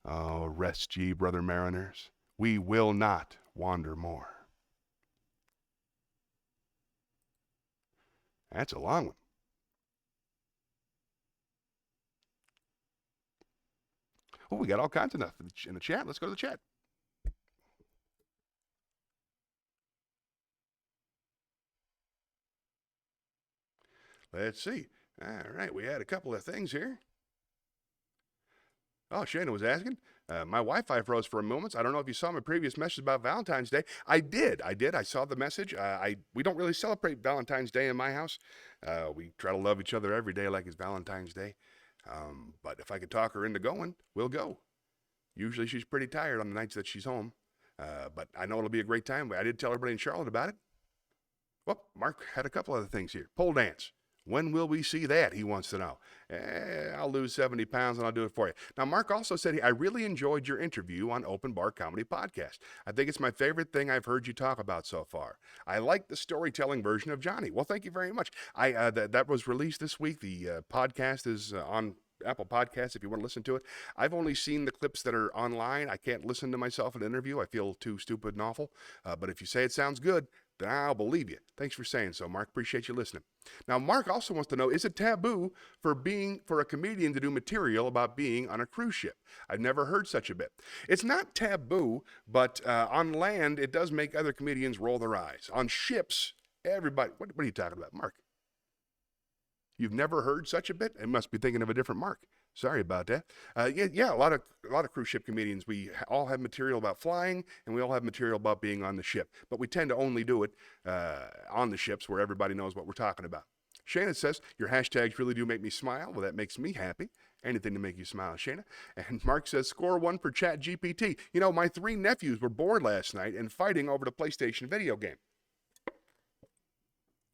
Oh, rest ye, brother mariners, we will not wander more. That's a long one. Oh, we got all kinds of stuff in the chat. Let's go to the chat. Let's see. All right, we had a couple of things here. Oh, Shana was asking. My Wi-Fi froze for a moment. I don't know if you saw my previous message about Valentine's Day. I did. I saw the message. We don't really celebrate Valentine's Day in my house. We try to love each other every day like it's Valentine's Day. But if I could talk her into going, we'll go. Usually she's pretty tired on the nights that she's home. But I know it'll be a great time. I did tell everybody in Charlotte about it. Well, Mark had a couple other things here. Pole dance. When will we see that? He wants to know. I'll lose 70 pounds and I'll do it for you. Now, Mark also said, I really enjoyed your interview on Open Bar Comedy Podcast. I think it's my favorite thing I've heard you talk about so far. I like the storytelling version of Johnny. Well, thank you very much. That was released this week. The podcast is on Apple Podcasts if you want to listen to it. I've only seen the clips that are online. I can't listen to myself in an interview. I feel too stupid and awful. But if you say it sounds good, then I'll believe you. Thanks for saying so, Mark. Appreciate you listening. Now, Mark also wants to know, is it taboo for a comedian to do material about being on a cruise ship? I've never heard such a bit. It's not taboo, but on land, it does make other comedians roll their eyes. On ships, everybody, what are you talking about, Mark? You've never heard such a bit? I must be thinking of a different Mark. Sorry about that. A lot of cruise ship comedians. We all have material about flying, and we all have material about being on the ship. But we tend to only do it on the ships where everybody knows what we're talking about. Shana says, your hashtags really do make me smile. Well, that makes me happy. Anything to make you smile, Shana. And Mark says, score one for ChatGPT. You know, my 3 nephews were bored last night and fighting over the PlayStation video game.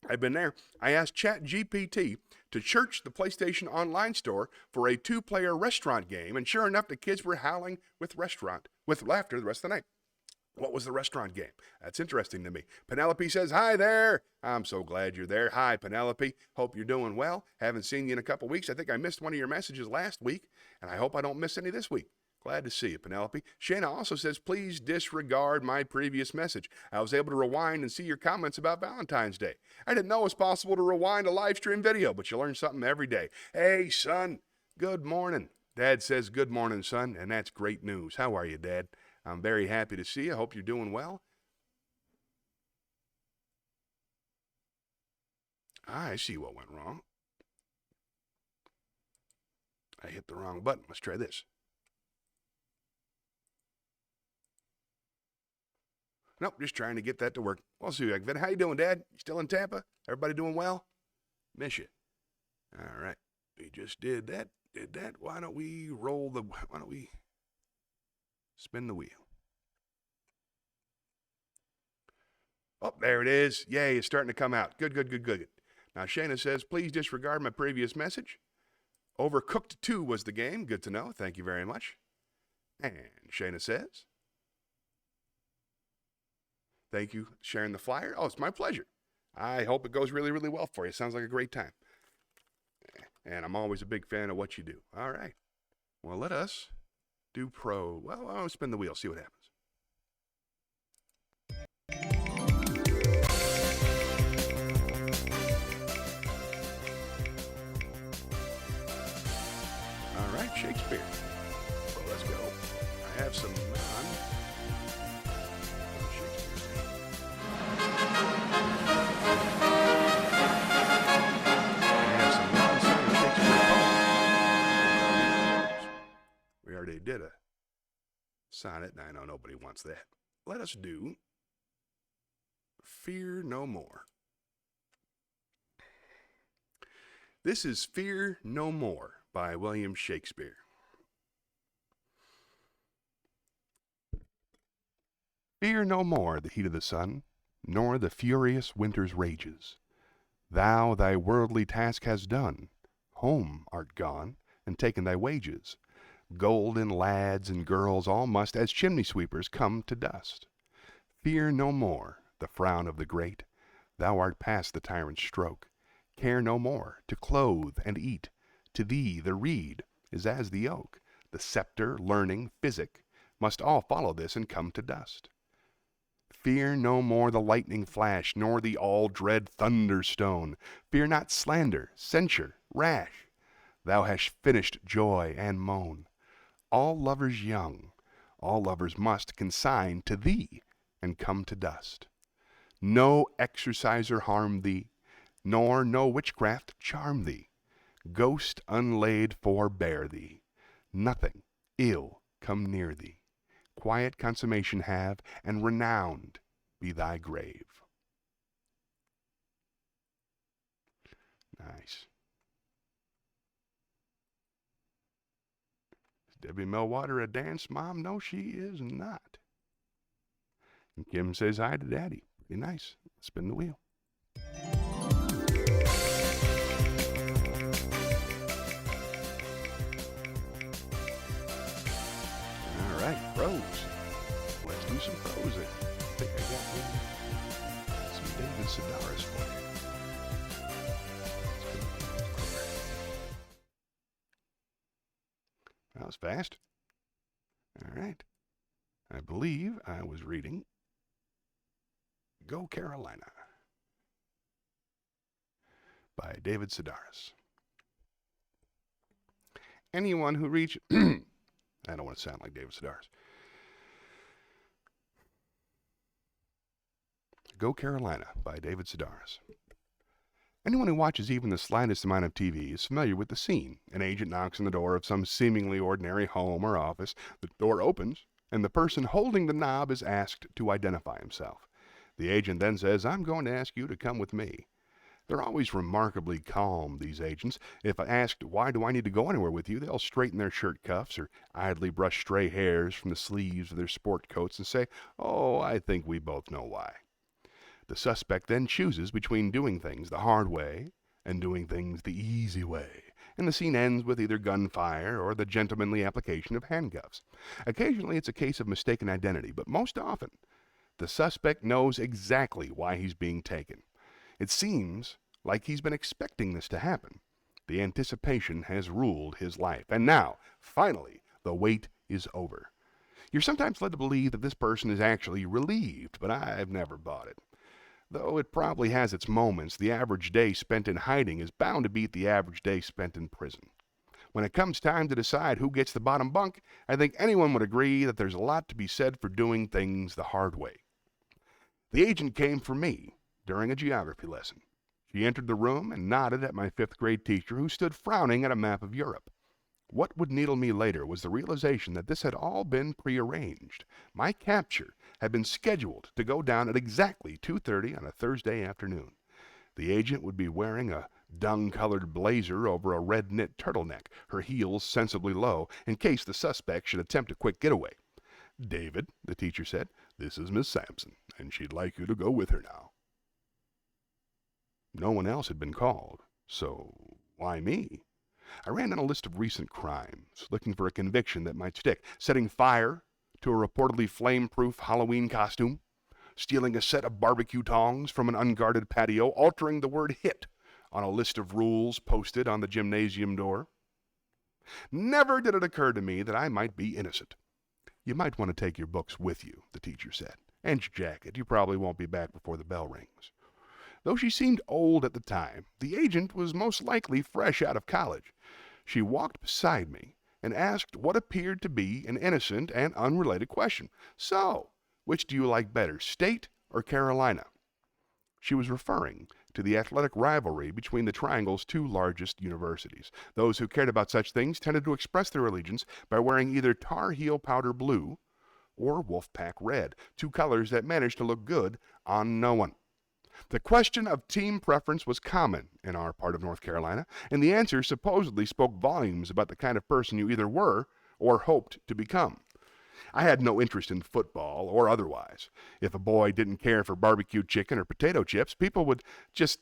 I've been there. I asked ChatGPT to search the PlayStation Online store for a 2-player restaurant game, and sure enough, the kids were howling with laughter the rest of the night. What was the restaurant game? That's interesting to me. Penelope says, hi there. I'm so glad you're there. Hi, Penelope. Hope you're doing well. Haven't seen you in a couple weeks. I think I missed one of your messages last week, and I hope I don't miss any this week. Glad to see you, Penelope. Shana also says, please disregard my previous message. I was able to rewind and see your comments about Valentine's Day. I didn't know it was possible to rewind a live stream video, but you learn something every day. Hey, son, good morning. Dad says, good morning, son, and that's great news. How are you, Dad? I'm very happy to see you. I hope you're doing well. I see what went wrong. I hit the wrong button. Let's try this. Nope, just trying to get that to work. We'll see you, Agvin. How you doing, Dad? You still in Tampa? Everybody doing well? Miss you. All right. We just did that. Why don't we spin the wheel? Oh, there it is. Yay, it's starting to come out. Good. Now, Shana says, please disregard my previous message. Overcooked 2 was the game. Good to know. Thank you very much. And Shana says, thank you for sharing the flyer. Oh, it's my pleasure. I hope it goes really, really well for you. Sounds like a great time. And I'm always a big fan of what you do. All right. Well, let us do pro. Well, I'll spin the wheel, see what happens. All right, Shakespeare. So let's go. I have some We already did a sonnet, and I know nobody wants that. Let us do Fear No More. This is Fear No More by William Shakespeare. Fear no more the heat of the sun, nor the furious winter's rages. Thou thy worldly task hast done, home art gone, and taken thy wages. Golden lads and girls all must, as chimney sweepers, come to dust. Fear no more the frown of the great, thou art past the tyrant's stroke. Care no more to clothe and eat, to thee the reed is as the oak. The scepter, learning, physic, must all follow this and come to dust. Fear no more the lightning flash, nor the all-dread thunderstone. Fear not slander, censure, rash. Thou hast finished joy and moan. All lovers young, all lovers must consign to thee and come to dust. No exorciser harm thee, nor no witchcraft charm thee. Ghost unlaid forbear thee, nothing ill come near thee. Quiet consummation have, and renowned be thy grave. Nice. Is Debbie Melwater a dance mom? No, she is not. And Kim says hi to Daddy. Pretty nice. Spin the wheel. All right, pros. Let's do some pros. I think I got some David Sedaris for you. That was fast. All right. I believe I was reading Go Carolina by David Sedaris. Anyone who reaches... I don't want to sound like David Sedaris. Go Carolina by David Sedaris. Anyone who watches even the slightest amount of TV is familiar with the scene. An agent knocks on the door of some seemingly ordinary home or office. The door opens, and the person holding the knob is asked to identify himself. The agent then says, "I'm going to ask you to come with me." They're always remarkably calm, these agents. If asked, "Why do I need to go anywhere with you?" they'll straighten their shirt cuffs or idly brush stray hairs from the sleeves of their sport coats and say, "Oh, I think we both know why." The suspect then chooses between doing things the hard way and doing things the easy way, and the scene ends with either gunfire or the gentlemanly application of handcuffs. Occasionally it's a case of mistaken identity, but most often the suspect knows exactly why he's being taken. It seems like he's been expecting this to happen. The anticipation has ruled his life, and now, finally, the wait is over. You're sometimes led to believe that this person is actually relieved, but I've never bought it. Though it probably has its moments, the average day spent in hiding is bound to beat the average day spent in prison. When it comes time to decide who gets the bottom bunk, I think anyone would agree that there's a lot to be said for doing things the hard way. The agent came for me during a geography lesson. She entered the room and nodded at my 5th grade teacher, who stood frowning at a map of Europe. What would needle me later was the realization that this had all been prearranged. My capture had been scheduled to go down at exactly 2:30 on a Thursday afternoon. The agent would be wearing a dung-colored blazer over a red knit turtleneck, her heels sensibly low, in case the suspect should attempt a quick getaway. "David," the teacher said, "this is Miss Sampson, and she'd like you to go with her now." No one else had been called, so why me? I ran down a list of recent crimes, looking for a conviction that might stick. Setting fire to a reportedly flame-proof Halloween costume, stealing a set of barbecue tongs from an unguarded patio, altering the word "hit" on a list of rules posted on the gymnasium door. Never did it occur to me that I might be innocent. "You might want to take your books with you," the teacher said, "and your jacket. You probably won't be back before the bell rings." Though she seemed old at the time, the agent was most likely fresh out of college. She walked beside me and asked what appeared to be an innocent and unrelated question. "So, which do you like better, State or Carolina?" She was referring to the athletic rivalry between the Triangle's 2 largest universities. Those who cared about such things tended to express their allegiance by wearing either Tar Heel powder blue or Wolfpack red, 2 colors that managed to look good on no one. The question of team preference was common in our part of North Carolina, and the answer supposedly spoke volumes about the kind of person you either were or hoped to become. I had no interest in football or otherwise. If a boy didn't care for barbecue chicken or potato chips, people would just,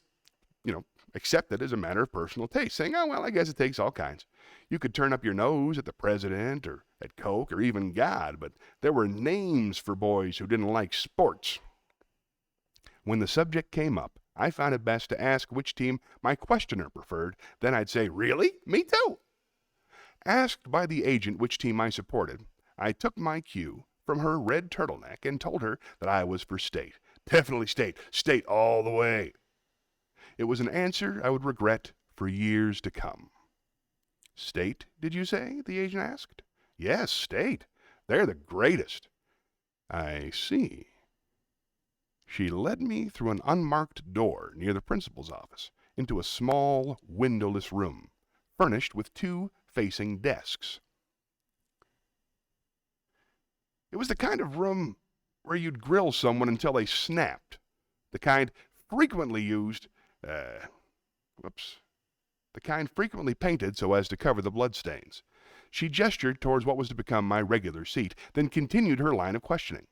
accept it as a matter of personal taste, saying, "Oh, well, I guess it takes all kinds." You could turn up your nose at the president or at Coke or even God, but there were names for boys who didn't like sports. When the subject came up, I found it best to ask which team my questioner preferred. Then I'd say, "Really? Me too." Asked by the agent which team I supported, I took my cue from her red turtleneck and told her that I was for State. "Definitely State. State all the way." It was an answer I would regret for years to come. "State, did you say?" the agent asked. Yes, state. They're the greatest. I see. She led me through an unmarked door near the principal's office into a small, windowless room, furnished with two facing desks. It was the kind of room where you'd grill someone until they snapped. The kind frequently used, the kind frequently painted so as to cover the bloodstains. She gestured towards what was to become my regular seat, then continued her line of questioning.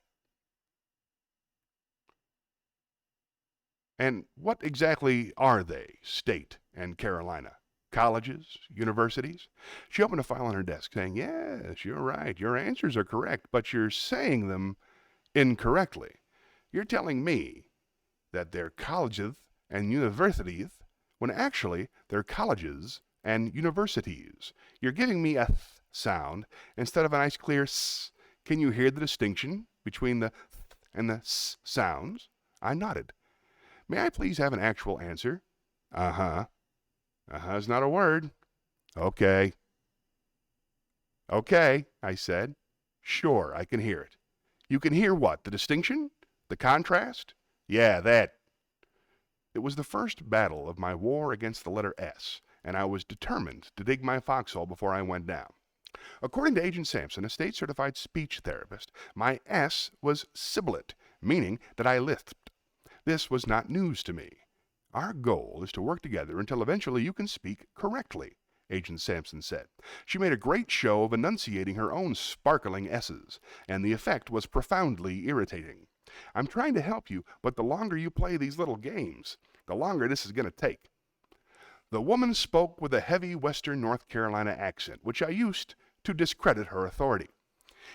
And what exactly are they, State and Carolina? Colleges? Universities? She opened a file on her desk, saying, "Yes, you're right. Your answers are correct, but you're saying them incorrectly. You're telling me that they're colleges and universities, when actually they're colleges and universities. You're giving me a th sound instead of a nice clear s. Can you hear the distinction between the th and the s sounds?" I nodded. "May I please have an actual answer?" "Uh-huh. Uh-huh's not a word." "Okay." "Okay," I said. "Sure, I can hear it." "You can hear what? The distinction? The contrast?" "Yeah, that." It was the first battle of my war against the letter S, and I was determined to dig my foxhole before I went down. According to Agent Sampson, a state-certified speech therapist, my S was sibilant, meaning that I lisped. This was not news to me. "Our goal is to work together until eventually you can speak correctly," Agent Sampson said. She made a great show of enunciating her own sparkling S's, and the effect was profoundly irritating. "I'm trying to help you, but the longer you play these little games, the longer this is going to take." The woman spoke with a heavy Western North Carolina accent, which I used to discredit her authority.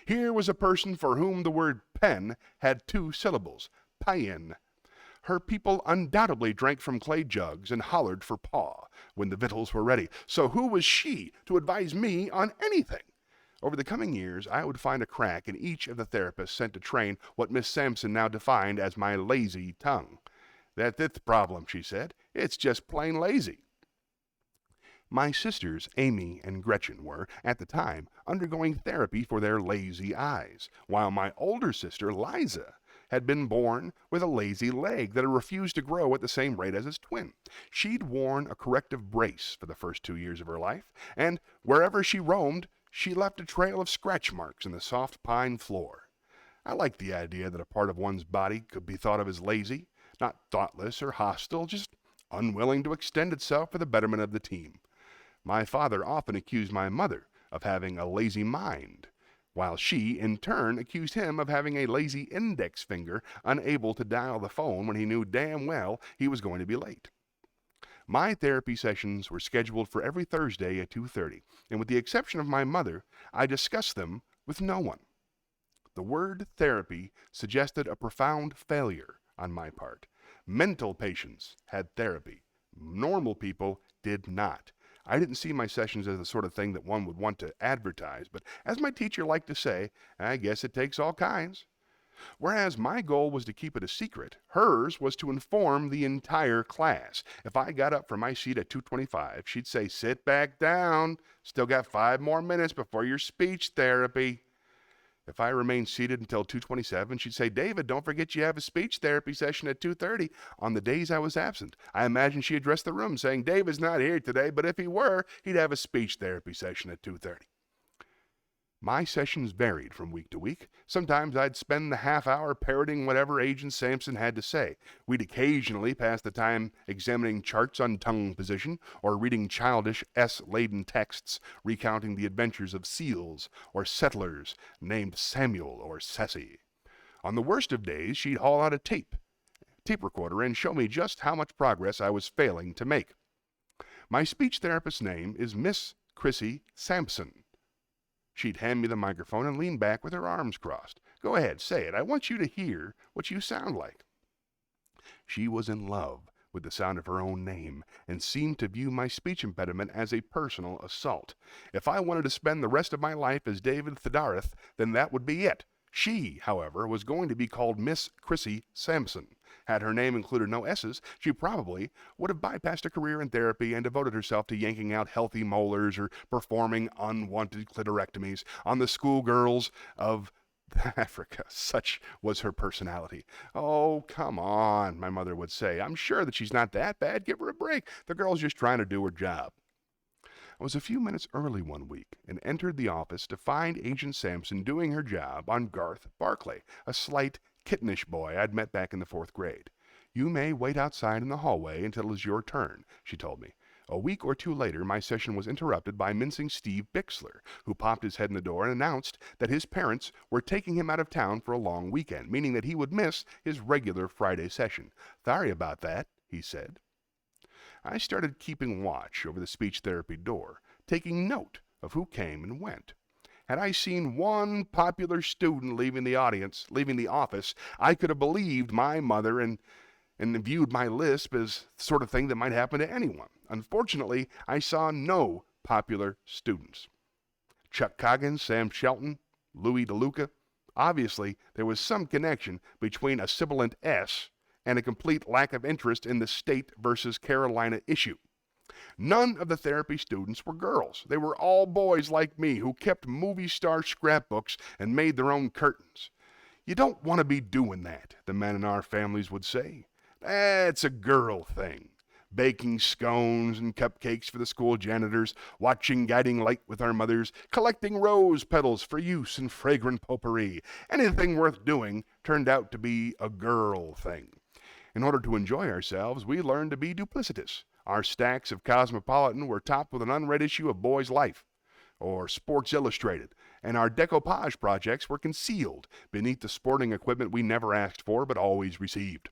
Here was a person for whom the word pen had two syllables, payin. Her people undoubtedly drank from clay jugs and hollered for paw when the victuals were ready. So who was she to advise me on anything? Over the coming years, I would find a crack in each of the therapists sent to train what Miss Sampson now defined as my lazy tongue. "That's the problem," she said. "It's just plain lazy." My sisters, Amy and Gretchen, were, at the time, undergoing therapy for their lazy eyes, while my older sister, Liza, had been born with a lazy leg that had refused to grow at the same rate as its twin. She'd worn a corrective brace for the first 2 years of her life, and wherever she roamed, she left a trail of scratch marks in the soft pine floor. I liked the idea that a part of one's body could be thought of as lazy, not thoughtless or hostile, just unwilling to extend itself for the betterment of the team. My father often accused my mother of having a lazy mind, while she, in turn, accused him of having a lazy index finger, unable to dial the phone when he knew damn well he was going to be late. My therapy sessions were scheduled for every Thursday at 2:30, and with the exception of my mother, I discussed them with no one. The word therapy suggested a profound failure on my part. Mental patients had therapy. Normal people did not. I didn't see my sessions as the sort of thing that one would want to advertise, but as my teacher liked to say, I guess it takes all kinds. Whereas my goal was to keep it a secret, hers was to inform the entire class. If I got up from my seat at 2:25, she'd say, "Sit back down. Still got 5 more minutes before your speech therapy." If I remained seated until 2:27, she'd say, "David, don't forget you have a speech therapy session at 2:30. On the days I was absent, I imagine she addressed the room saying, "David's not here today, but if he were, he'd have a speech therapy session at 2:30. My sessions varied from week to week. Sometimes I'd spend the half hour parroting whatever Agent Sampson had to say. We'd occasionally pass the time examining charts on tongue position or reading childish S-laden texts recounting the adventures of seals or settlers named Samuel or Sassy. On the worst of days, she'd haul out a tape recorder and show me just how much progress I was failing to make. My speech therapist's name is Miss Chrissy Sampson. She'd hand me the microphone and lean back with her arms crossed. "Go ahead, say it. I want you to hear what you sound like." She was in love with the sound of her own name and seemed to view my speech impediment as a personal assault. If I wanted to spend the rest of my life as David Thedareth, then that would be it. She, however, was going to be called Miss Chrissy Sampson. Had her name included no S's, she probably would have bypassed a career in therapy and devoted herself to yanking out healthy molars or performing unwanted clitorectomies on the schoolgirls of Africa. Such was her personality. "Oh, come on," my mother would say. "I'm sure that she's not that bad. Give her a break. The girl's just trying to do her job." I was a few minutes early one week and entered the office to find Agent Sampson doing her job on Garth Barclay, a slight, kittenish boy I'd met back in the 4th grade. "You may wait outside in the hallway until it is your turn," she told me. A week or two later, my session was interrupted by mincing Steve Bixler, who popped his head in the door and announced that his parents were taking him out of town for a long weekend, meaning that he would miss his regular Friday session. "Sorry about that," he said. I started keeping watch over the speech therapy door, taking note of who came and went. Had I seen one popular student leaving the office, I could have believed my mother and viewed my lisp as the sort of thing that might happen to anyone. Unfortunately, I saw no popular students. Chuck Coggins, Sam Shelton, Louis DeLuca. Obviously, there was some connection between a sibilant S and a complete lack of interest in the state versus Carolina issue. None of the therapy students were girls. They were all boys like me who kept movie star scrapbooks and made their own curtains. "You don't want to be doing that," the men in our families would say. "That's a girl thing. Baking scones and cupcakes for the school janitors, watching Guiding Light with our mothers, collecting rose petals for use in fragrant potpourri. Anything worth doing turned out to be a girl thing. In order to enjoy ourselves, we learned to be duplicitous. Our stacks of Cosmopolitan were topped with an unread issue of Boy's Life or Sports Illustrated, and our decoupage projects were concealed beneath the sporting equipment we never asked for but always received.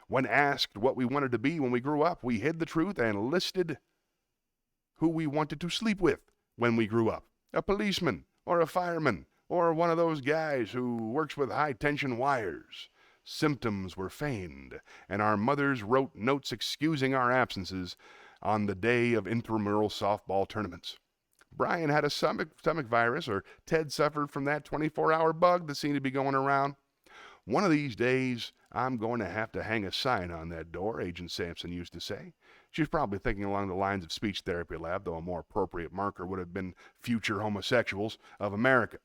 When asked what we wanted to be when we grew up, we hid the truth and listed who we wanted to sleep with when we grew up. A policeman, or a fireman, or one of those guys who works with high-tension wires. Symptoms were feigned, and our mothers wrote notes excusing our absences on the day of intramural softball tournaments. Brian had a stomach virus, or Ted suffered from that 24-hour bug that seemed to be going around. "One of these days, I'm going to hang a sign on that door," Agent Sampson used to say. She was probably thinking along the lines of speech therapy lab, though a more appropriate marker would have been future homosexuals of America.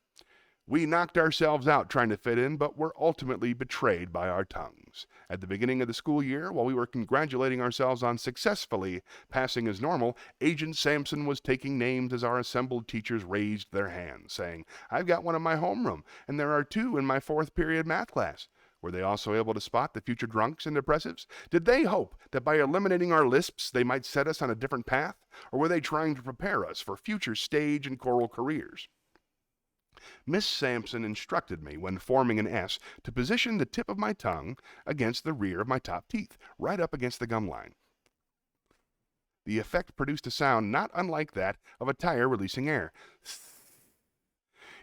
We knocked ourselves out trying to fit in, but were ultimately betrayed by our tongues. At the beginning of the school year, while we were congratulating ourselves on successfully passing as normal, Agent Sampson was taking names as our assembled teachers raised their hands, saying, "I've got one in my homeroom, and there are 2 in my 4th period math class." Were they also able to spot the future drunks and depressives? Did they hope that by eliminating our lisps they might set us on a different path? Or were they trying to prepare us for future stage and choral careers? Miss Sampson instructed me, when forming an S, to position the tip of my tongue against the rear of my top teeth, right up against the gum line. The effect produced a sound not unlike that of a tire releasing air.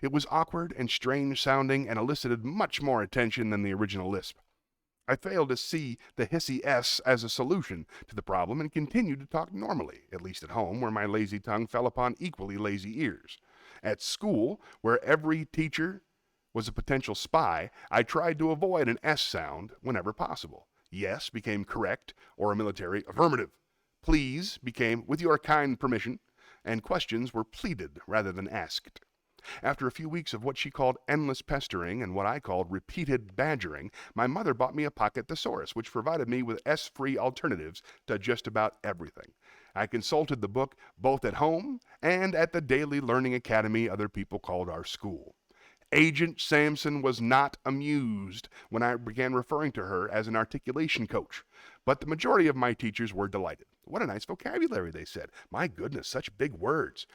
It was awkward and strange sounding and elicited much more attention than the original lisp. I failed to see the hissy S as a solution to the problem and continued to talk normally, at least at home, where my lazy tongue fell upon equally lazy ears. At school, where every teacher was a potential spy, I tried to avoid an S sound whenever possible. Yes became correct, or a military affirmative. Please became with your kind permission, and questions were pleaded rather than asked. After a few weeks of what she called endless pestering and what I called repeated badgering, my mother bought me a pocket thesaurus, which provided me with S-free alternatives to just about everything. I consulted the book both at home and at the daily learning academy other people called our school. Agent Sampson was not amused when I began referring to her as an articulation coach, but the majority of my teachers were delighted. "What a nice vocabulary," they said. "My goodness, such big words."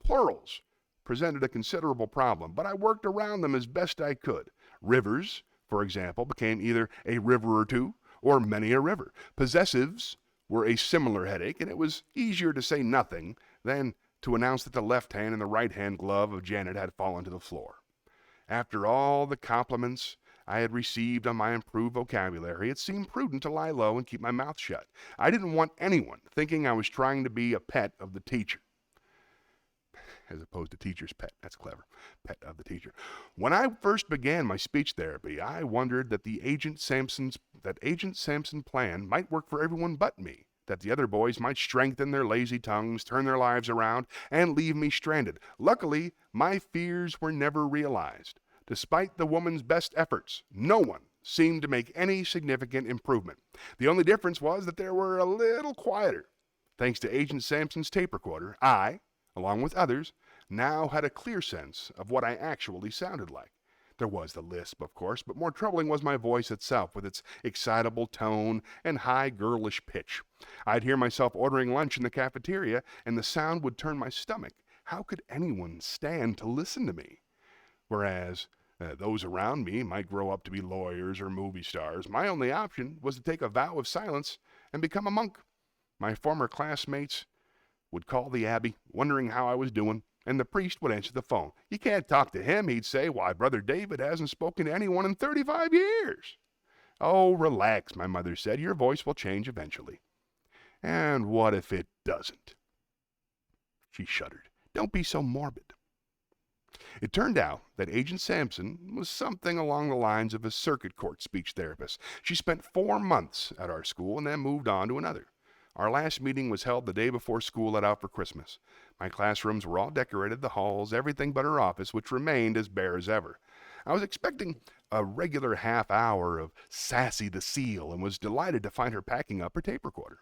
Plurals presented a considerable problem, but I worked around them as best I could. Rivers, for example, became either a river or two, or many a river. Possessives were a similar headache, and it was easier to say nothing than to announce that the left hand and the right hand glove of Janet had fallen to the floor. After all the compliments I had received on my improved vocabulary, it seemed prudent to lie low and keep my mouth shut. I didn't want anyone thinking I was trying to be a pet of the teacher. as opposed to teacher's pet. That's clever. Pet of the teacher. When I first began my speech therapy, I wondered that Agent Sampson plan might work for everyone but me, that the other boys might strengthen their lazy tongues, turn their lives around, and leave me stranded. Luckily, my fears were never realized. Despite the woman's best efforts, no one seemed to make any significant improvement. The only difference was that they were a little quieter. Thanks to Agent Sampson's tape recorder, I, along with others, now had a clear sense of what I actually sounded like. There was the lisp, of course, but more troubling was my voice itself, with its excitable tone and high girlish pitch. I'd hear myself ordering lunch in the cafeteria, and the sound would turn my stomach. How could anyone stand to listen to me? Whereas those around me might grow up to be lawyers or movie stars, my only option was to take a vow of silence and become a monk. My former classmates would call the abbey, wondering how I was doing, and the priest would answer the phone. "You can't talk to him," he'd say. "Why, Brother David hasn't spoken to anyone in 35 years. "Oh, relax," my mother said. "Your voice will change eventually." And what if it doesn't? She shuddered. "Don't be so morbid." It turned out that Agent Sampson was something along the lines of a circuit court speech therapist. She spent 4 months at our school and then moved on to another. Our last meeting was held the day before school let out for Christmas. My classrooms were all decorated, the halls, everything but her office, which remained as bare as ever. I was expecting a regular half hour of Sassy the Seal and was delighted to find her packing up her tape recorder.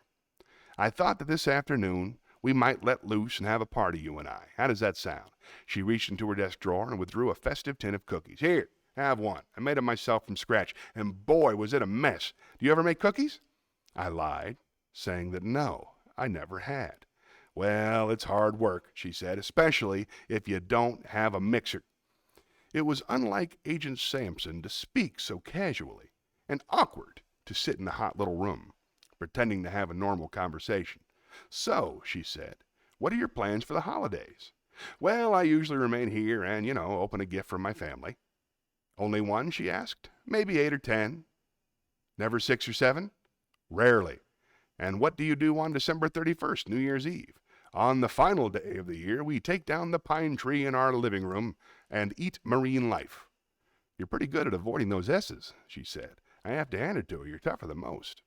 "I thought that this afternoon we might let loose and have a party, you and I. How does that sound?" She reached into her desk drawer and withdrew a festive tin of cookies. "Here, have one. I made them myself from scratch, and boy, was it a mess. Do you ever make cookies?" I lied, saying that no, I never had. "Well, it's hard work," she said, "especially if you don't have a mixer." It was unlike Agent Sampson to speak so casually, and awkward to sit in a hot little room, pretending to have a normal conversation. "So," she said, "what are your plans for the holidays?" "Well, I usually remain here and, open a gift for my family." "Only one?" she asked. "Maybe 8 or 10. "Never 6 or 7? "Rarely." "And what do you do on December 31st, New Year's Eve?" "On the final day of the year, we take down the pine tree in our living room and eat marine life." "You're pretty good at avoiding those S's," she said. "I have to hand it to her. You're tougher than most."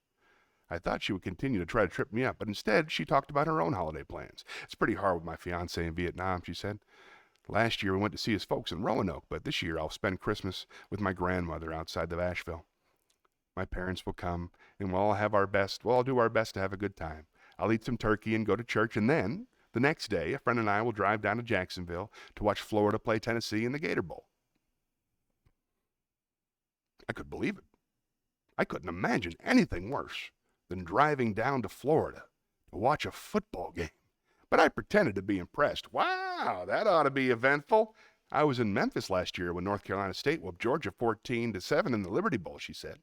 I thought she would continue to try to trip me up, but instead she talked about her own holiday plans. "It's pretty hard with my fiancé in Vietnam," she said. "Last year we went to see his folks in Roanoke, but this year I'll spend Christmas with my grandmother outside of Asheville. My parents will come, and we'll all do our best to have a good time. I'll eat some turkey and go to church, and then, the next day, a friend and I will drive down to Jacksonville to watch Florida play Tennessee in the Gator Bowl." I could believe it. I couldn't imagine anything worse than driving down to Florida to watch a football game. But I pretended to be impressed. "Wow, that ought to be eventful." "I was in Memphis last year when North Carolina State whooped Georgia 14-7 in the Liberty Bowl," she said.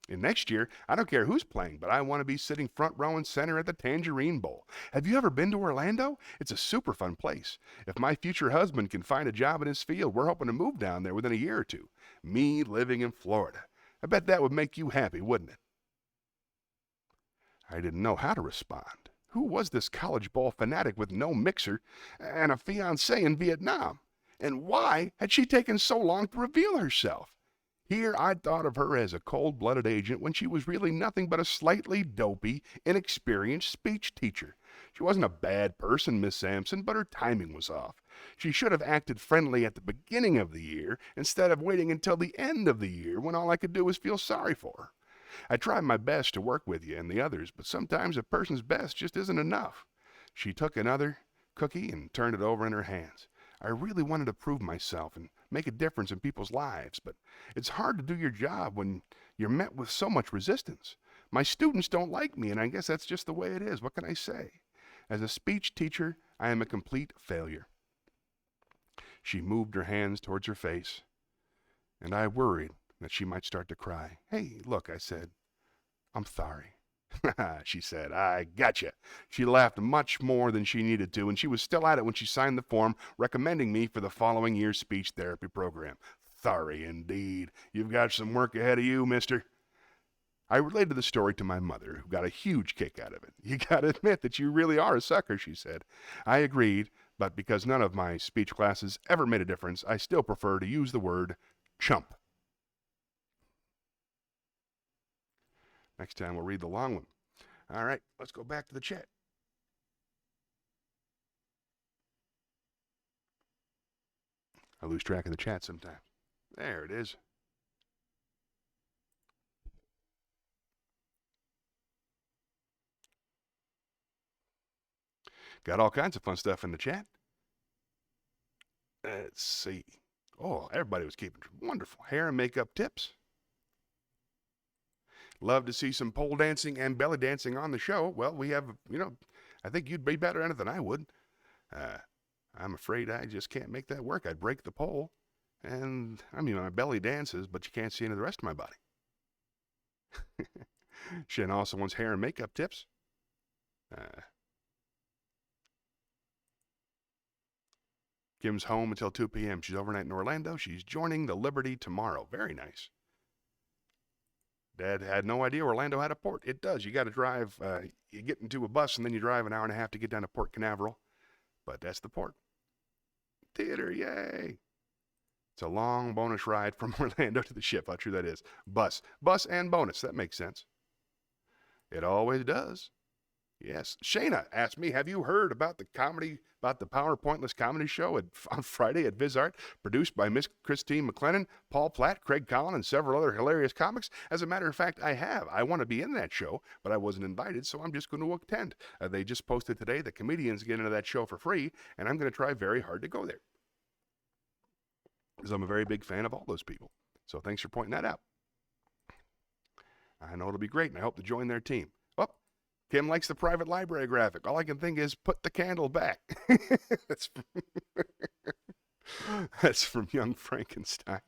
"And next year, I don't care who's playing, but I want to be sitting front row and center at the Tangerine Bowl. Have you ever been to Orlando? It's a super fun place. If my future husband can find a job in his field, we're hoping to move down there within a year or two. Me living in Florida. I bet that would make you happy, wouldn't it?" I didn't know how to respond. Who was this college ball fanatic with no mixer and a fiancé in Vietnam? And why had she taken so long to reveal herself? Here I'd thought of her as a cold-blooded agent when she was really nothing but a slightly dopey, inexperienced speech teacher. She wasn't a bad person, Miss Sampson, but her timing was off. She should have acted friendly at the beginning of the year instead of waiting until the end of the year when all I could do was feel sorry for her. I tried my best to work with you and the others, but sometimes a person's best just isn't enough. She took another cookie and turned it over in her hands. I really wanted to prove myself and make a difference in people's lives, but it's hard to do your job when you're met with so much resistance. My students don't like me, and I guess that's just the way it is. What can I say? As a speech teacher, I am a complete failure." She moved her hands towards her face, and I worried that she might start to cry. "Hey, look," I said. "I'm sorry." She said, "I gotcha." She laughed much more than she needed to, and she was still at it when she signed the form recommending me for the following year's speech therapy program. "Sorry indeed. You've got some work ahead of you, mister." I related the story to my mother, who got a huge kick out of it. "You gotta admit that you really are a sucker," she said. I agreed, But because none of my speech classes ever made a difference, I still prefer to use the word chump. Next time we'll read the long one. All right, let's go back to the chat. I lose track of the chat sometimes. There it is. Got all kinds of fun stuff in the chat. Let's see. Oh, everybody was keeping wonderful hair and makeup tips. Love to see some pole dancing and belly dancing on the show. Well, we have, I think you'd be better at it than I would. I'm afraid I just can't make that work. I'd break the pole. And, my belly dances, but you can't see any of the rest of my body. Shen also wants hair and makeup tips. Kim's home until 2 p.m. She's overnight in Orlando. She's joining the Liberty tomorrow. Very nice. Dad had no idea Orlando had a port. It does. You got to drive. You get into a bus, and then you drive an hour and a half to get down to Port Canaveral. But that's the port. Theater, yay. It's a long bonus ride from Orlando to the ship. How true that is. Bus and bonus. That makes sense. It always does. Yes. Shayna asked me, have you heard about the Power Pointless comedy show on Friday at VisArt, produced by Miss Christine McLennan, Paul Platt, Craig Collin, and several other hilarious comics? As a matter of fact, I have. I want to be in that show, but I wasn't invited, so I'm just going to attend. They just posted today that comedians get into that show for free, and I'm going to try very hard to go there, because I'm a very big fan of all those people. So thanks for pointing that out. I know it'll be great, and I hope to join their team. Oh, Kim likes the private library graphic. All I can think is put the candle back. That's from Young Frankenstein.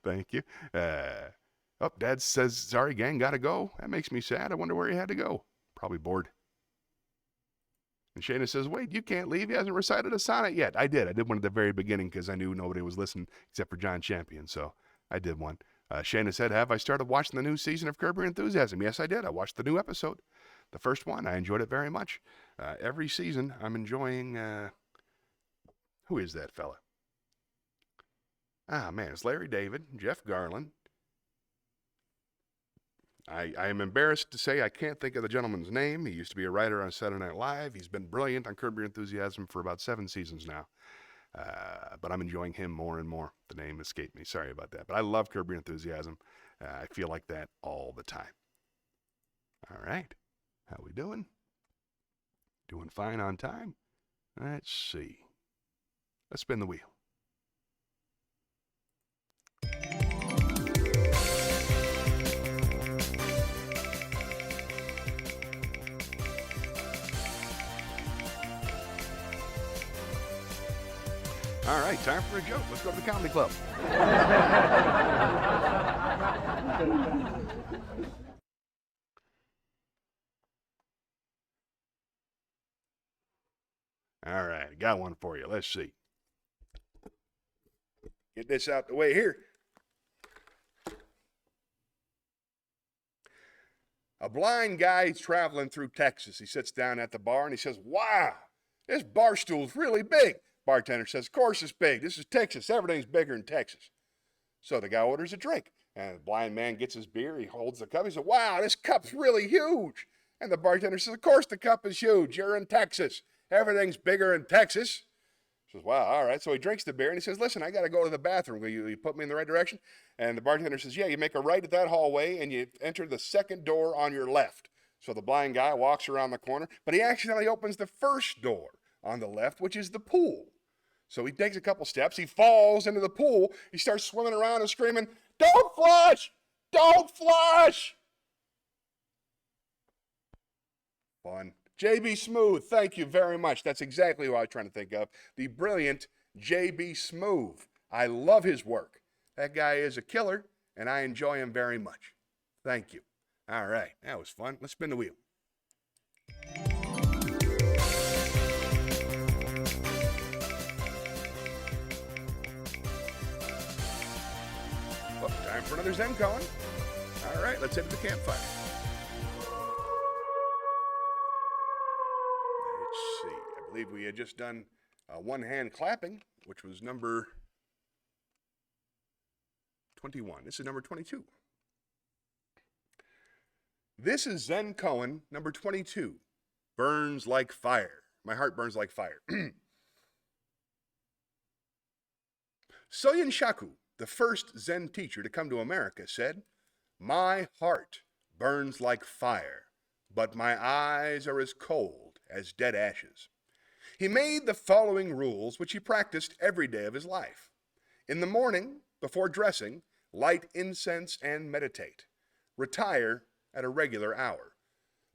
Thank you. Dad says, sorry, gang, gotta go. That makes me sad. I wonder where he had to go. Probably bored. And Shayna says, wait, you can't leave. He hasn't recited a sonnet yet. I did. I did one at the very beginning because I knew nobody was listening except for John Champion. So I did one. Shayna said, have I started watching the new season of Curb Your Enthusiasm? Yes, I did. I watched the new episode. The first one. I enjoyed it very much. Every season, I'm enjoying... who is that fella? It's Larry David, Jeff Garlin. I am embarrassed to say I can't think of the gentleman's name. He used to be a writer on Saturday Night Live. He's been brilliant on Curb Your Enthusiasm for about 7 seasons now. But I'm enjoying him more and more. The name escaped me. Sorry about that. But I love Curb Your Enthusiasm. I feel like that all the time. All right. How we doing? Doing fine on time? Let's see. Let's spin the wheel. All right, time for a joke. Let's go to the comedy club. All right, got one for you. Let's see. Get this out the way here. A blind guy is traveling through Texas. He sits down at the bar and he says, wow, this bar stool's really big. Bartender says, of course it's big. This is Texas. Everything's bigger in Texas. So the guy orders a drink. And the blind man gets his beer. He holds the cup. He says, wow, this cup's really huge. And the bartender says, of course the cup is huge. You're in Texas. Everything's bigger in Texas. He says, wow, all right. So he drinks the beer and he says, listen, I got to go to the bathroom. Will you put me in the right direction? And the bartender says, yeah, you make a right at that hallway and you enter the second door on your left. So the blind guy walks around the corner, but he accidentally opens the first door on the left, which is the pool. So he takes a couple steps. He falls into the pool. He starts swimming around and screaming, don't flush! Don't flush! Fun. J.B. Smoove, thank you very much. That's exactly what I was trying to think of. The brilliant J.B. Smoove. I love his work. That guy is a killer, and I enjoy him very much. Thank you. All right, that was fun. Let's spin the wheel. Well, time for another Zen koan. All right, let's head to the campfire. Let's see. I believe we had just done one hand clapping, which was number 21. This is number 22. This is Zen Koan, number 22. Burns like fire. My heart burns like fire. Soyin Shaku, the first Zen teacher to come to America, said, "My heart burns like fire, but my eyes are as cold as dead ashes." He made the following rules, which he practiced every day of his life. In the morning, before dressing, light incense and meditate. Retire at a regular hour.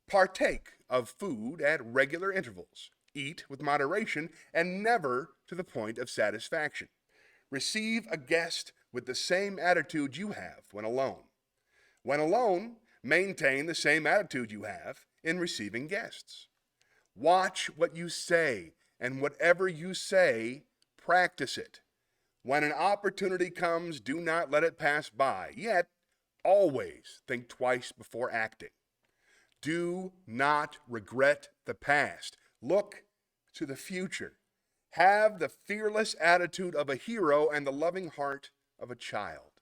Partake of food at regular intervals. Eat with moderation and never to the point of satisfaction. Receive a guest with the same attitude you have when alone. When alone, maintain the same attitude you have in receiving guests. Watch what you say, and whatever you say, practice it. When an opportunity comes, do not let it pass by. Yet, always think twice before acting. Do not regret the past. Look to the future. Have the fearless attitude of a hero and the loving heart of a child.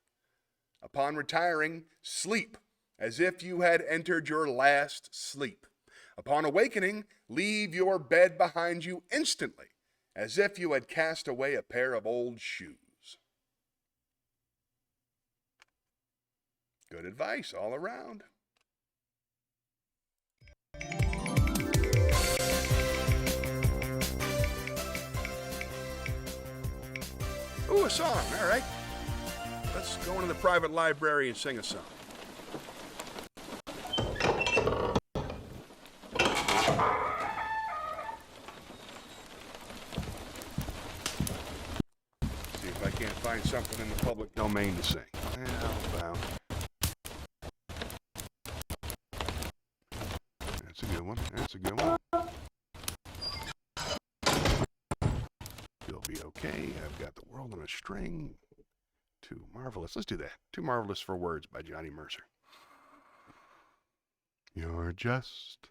Upon retiring, sleep as if you had entered your last sleep. Upon awakening, leave your bed behind you instantly, as if you had cast away a pair of old shoes. Good advice all around. Ooh, a song, all right. Let's go into the private library and sing a song. See if I can't find something in the public domain to sing. Well, that's a good one. That's a good one. You'll be okay. I've got the world on a string. Too marvelous. Let's do that. Too Marvelous for Words by Johnny Mercer. You're just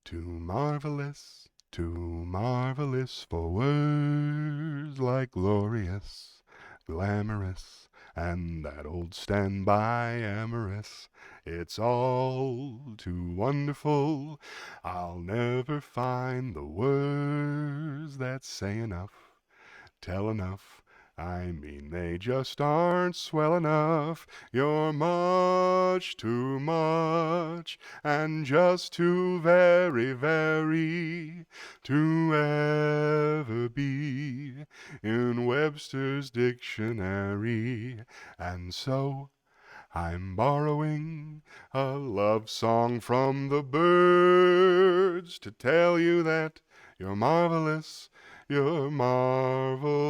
too marvelous for words, like glorious, glamorous, and that old standby amorous. It's all too wonderful. I'll never find the words that say enough, tell enough. I mean, they just aren't swell enough. You're much too much, and just too very, very, to ever be in Webster's dictionary. And so I'm borrowing a love song from the birds to tell you that you're marvelous. You're marvelous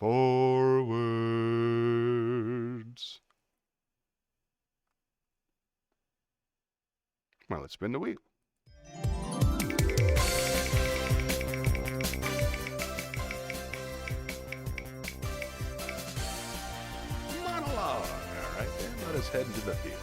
for words. Well, let's spin the wheel. Monologue. All right, then let us head into the field.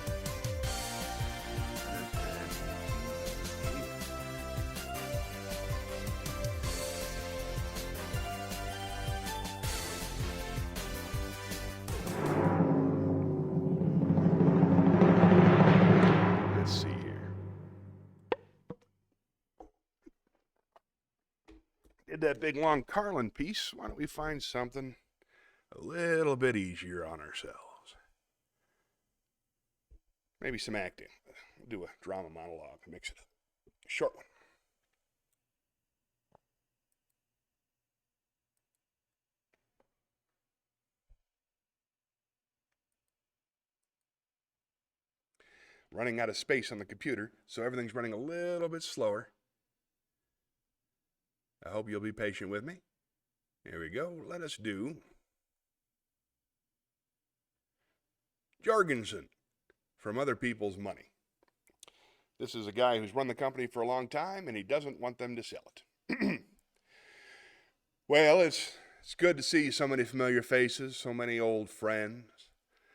That big long Carlin piece, why don't we find something a little bit easier on ourselves? Maybe some acting. We'll do a drama monologue and mix it up. A short one. Running out of space on the computer, so everything's running a little bit slower. I hope you'll be patient with me. Here we go. Let us do Jorgensen from Other People's Money. This is a guy who's run the company for a long time, and he doesn't want them to sell it. Well, it's good to see so many familiar faces, so many old friends.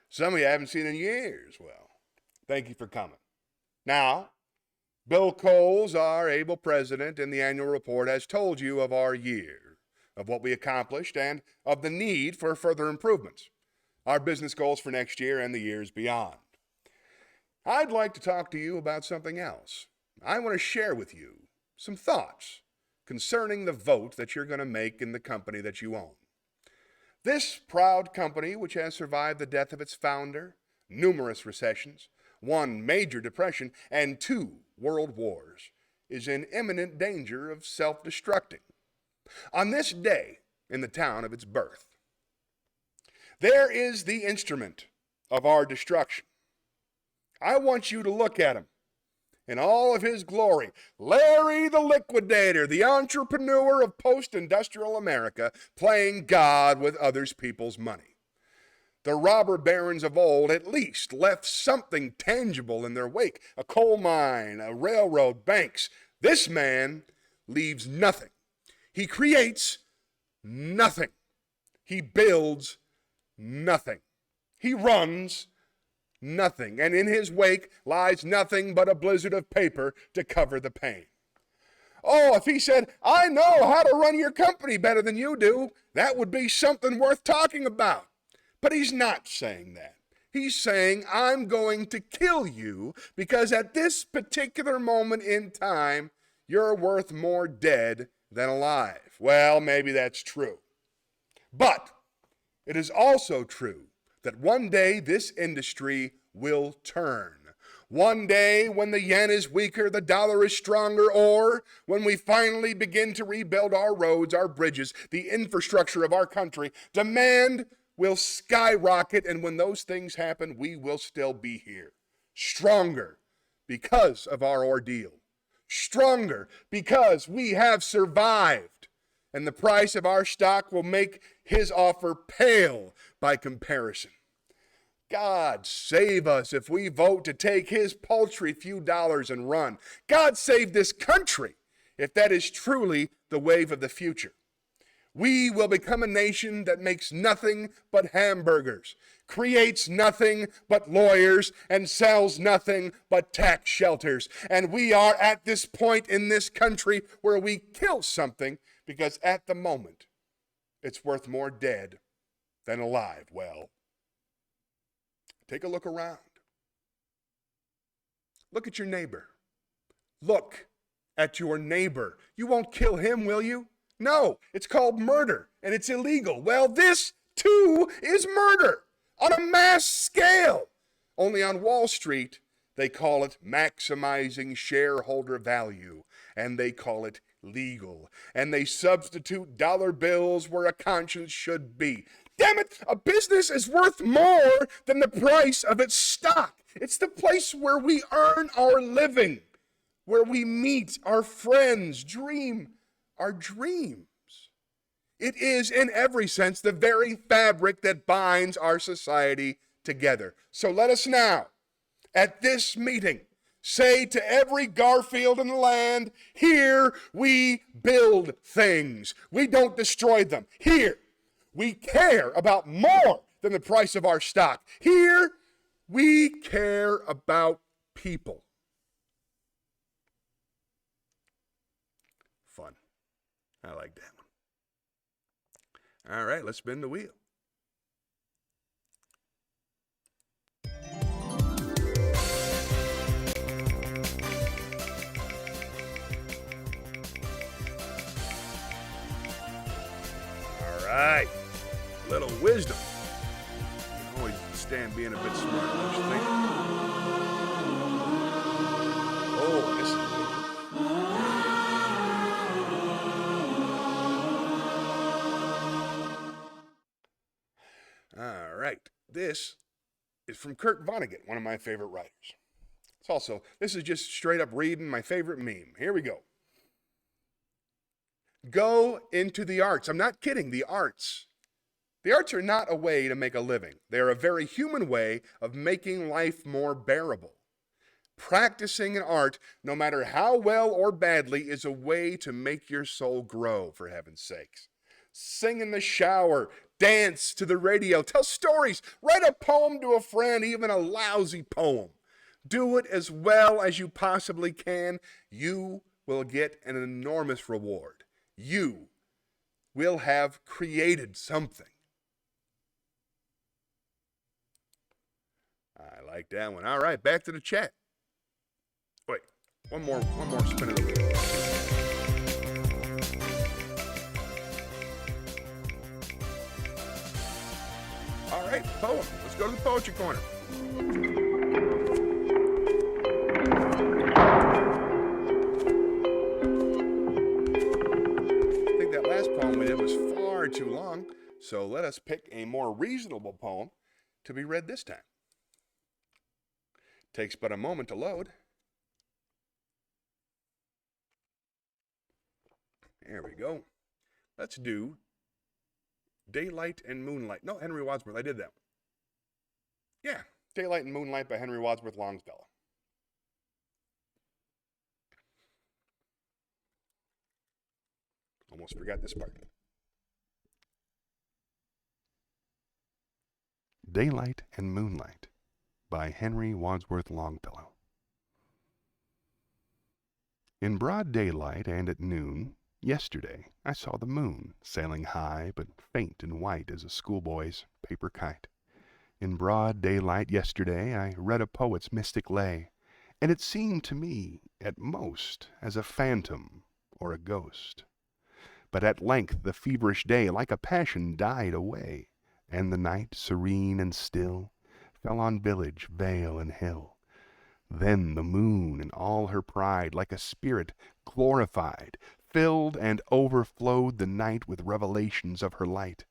Some of you I haven't seen in years. Well, thank you for coming. Now, Bill Coles, our able president, in the annual report has told you of our year, of what we accomplished, and of the need for further improvements, our business goals for next year and the years beyond. I'd like to talk to you about something else. I want to share with you some thoughts concerning the vote that you're going to make in the company that you own. This proud company, which has survived the death of its founder, numerous recessions, one major depression, and 2 world wars, is in imminent danger of self-destructing. On this day, in the town of its birth, there is the instrument of our destruction. I want you to look at him in all of his glory. Larry the Liquidator, the entrepreneur of post-industrial America, playing God with others people's money. The robber barons of old at least left something tangible in their wake, a coal mine, a railroad, banks. This man leaves nothing. He creates nothing. He builds nothing. He runs nothing. And in his wake lies nothing but a blizzard of paper to cover the pain. Oh, if he said, I know how to run your company better than you do, that would be something worth talking about. But he's not saying that. He's saying, I'm going to kill you because at this particular moment in time, you're worth more dead than alive. Well, maybe that's true. But it is also true that one day this industry will turn. One day when the yen is weaker, the dollar is stronger, or when we finally begin to rebuild our roads, our bridges, the infrastructure of our country, demand will skyrocket, and when those things happen, we will still be here. Stronger because of our ordeal. Stronger because we have survived, and the price of our stock will make his offer pale by comparison. God save us if we vote to take his paltry few dollars and run. God save this country if that is truly the wave of the future. We will become a nation that makes nothing but hamburgers, creates nothing but lawyers, and sells nothing but tax shelters. And we are at this point in this country where we kill something because at the moment it's worth more dead than alive. Well, take a look around. Look at your neighbor. Look at your neighbor. You won't kill him, will you? No, it's called murder, and it's illegal. Well, this, too, is murder on a mass scale. Only on Wall Street, they call it maximizing shareholder value, and they call it legal. And they substitute dollar bills where a conscience should be. Damn it, a business is worth more than the price of its stock. It's the place where we earn our living, where we meet our friends, dream our dreams. It is, in every sense, the very fabric that binds our society together. So let us now, at this meeting, say to every Garfield in the land, here we build things. We don't destroy them. Here, we care about more than the price of our stock. Here, we care about people. Fun. I like that one. All right, let's spin the wheel. All right, little wisdom. You can always stand being a bit smart, don't you think? Oh, this is good. All right, this is from Kurt Vonnegut, one of my favorite writers. This is just straight up reading my favorite meme. Here we go. Go into the arts. I'm not kidding, the arts. The arts are not a way to make a living. They are a very human way of making life more bearable. Practicing an art, no matter how well or badly, is a way to make your soul grow, for heaven's sakes. Sing in the shower, dance to the radio, tell stories, write a poem to a friend, even a lousy poem. Do it as well as you possibly can. You will get an enormous reward. You will have created something. I like that one. All right, back to the chat. Wait, one more spin of the wheel. All right, poem. Let's go to the poetry corner. I think that last poem we did was far too long, so let us pick a more reasonable poem to be read this time. Takes but a moment to load. There we go. Let's do Daylight and Moonlight. No, Henry Wadsworth. I did that one. Yeah, Daylight and Moonlight by Henry Wadsworth Longfellow. Almost forgot this part. Daylight and Moonlight by Henry Wadsworth Longfellow. In broad daylight and at noon, yesterday, I saw the moon sailing high but faint and white as a schoolboy's paper kite. In broad daylight yesterday I read a poet's mystic lay, and it seemed to me at most as a phantom or a ghost. But at length the feverish day like a passion died away, and the night, serene and still, fell on village, vale, and hill. Then the moon in all her pride, like a spirit glorified, filled and overflowed the night with revelations of her light.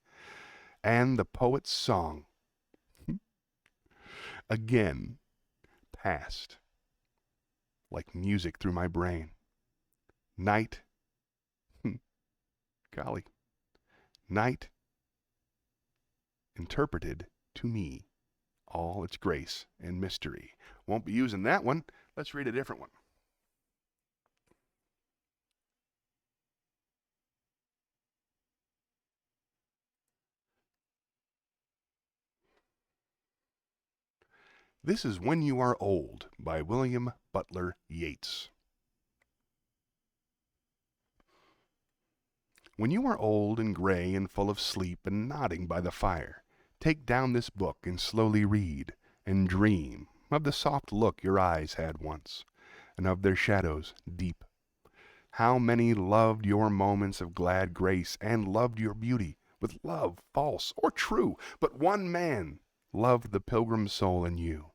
And the poet's song again passed like music through my brain. Night, golly, night interpreted to me all its grace and mystery. Won't be using that one. Let's read a different one. This is When You Are Old by William Butler Yeats. When you are old and gray and full of sleep and nodding by the fire, take down this book and slowly read, and dream of the soft look your eyes had once, and of their shadows deep. How many loved your moments of glad grace, and loved your beauty with love false or true, but one man loved the pilgrim soul in you,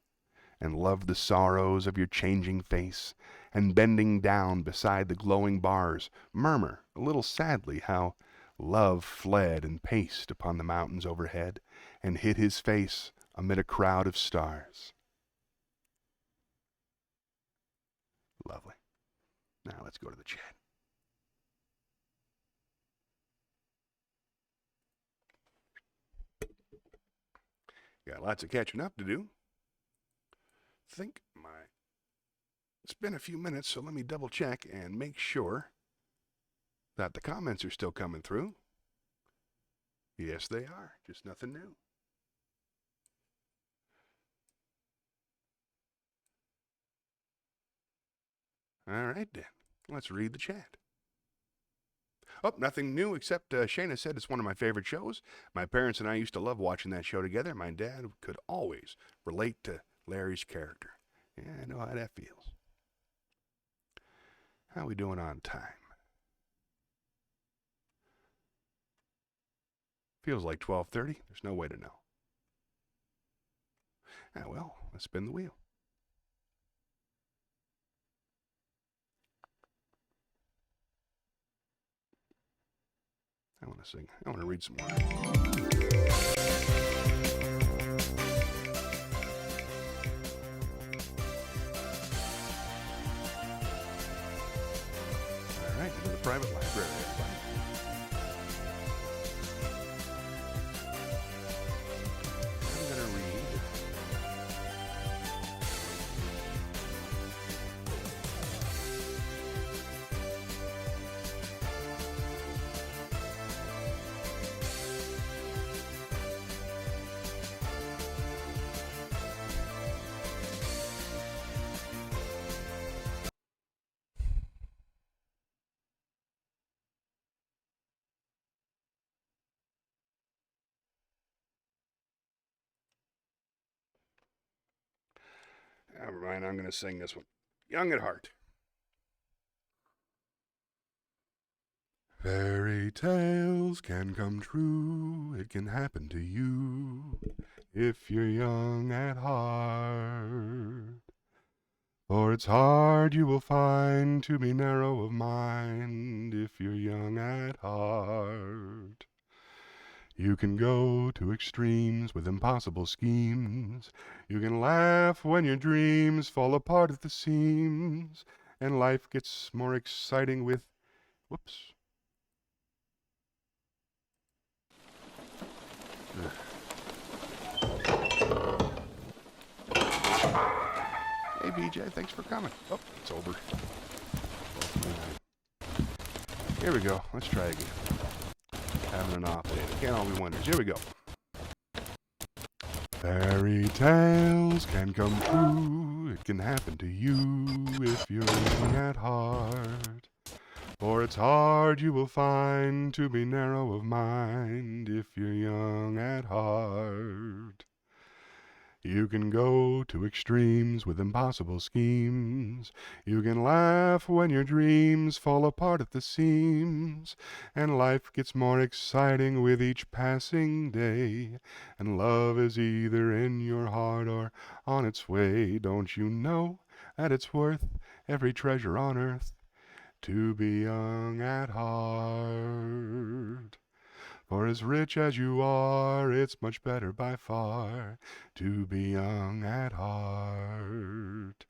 and loved the sorrows of your changing face, and bending down beside the glowing bars, murmur a little sadly how love fled and paced upon the mountains overhead, and hid his face amid a crowd of stars. Lovely. Now let's go to the chat. Got lots of catching up to do. It's been a few minutes, so let me double check and make sure that the comments are still coming through. Yes, they are. Just nothing new. All right, then. Let's read the chat. Oh, nothing new except Shayna said it's one of my favorite shows. My parents and I used to love watching that show together. My dad could always relate to Larry's character. Yeah, I know how that feels. How are we doing on time? Feels like 12:30. There's no way to know. Ah, well, let's spin the wheel. I want to sing. I want to read some more. All right, to the private library, everybody. I'm going to read Never mind, I'm going to sing this one. Young at Heart. Fairy tales can come true, it can happen to you if you're young at heart. For it's hard you will find to be narrow of mind if you're young at heart. You can go to extremes with impossible schemes. You can laugh when your dreams fall apart at the seams, and life gets more exciting with. Whoops. Hey, BJ, thanks for coming. Oh, it's over. Here we go. Let's try again. Having an off day. It can't all be wonders. Here we go. Fairy tales can come true. It can happen to you if you're young at heart. For it's hard you will find to be narrow of mind if you're young at heart. You can go to extremes with impossible schemes. You can laugh when your dreams fall apart at the seams. And life gets more exciting with each passing day. And love is either in your heart or on its way. Don't you know that it's worth every treasure on earth to be young at heart? For as rich as you are, it's much better by far to be young at heart.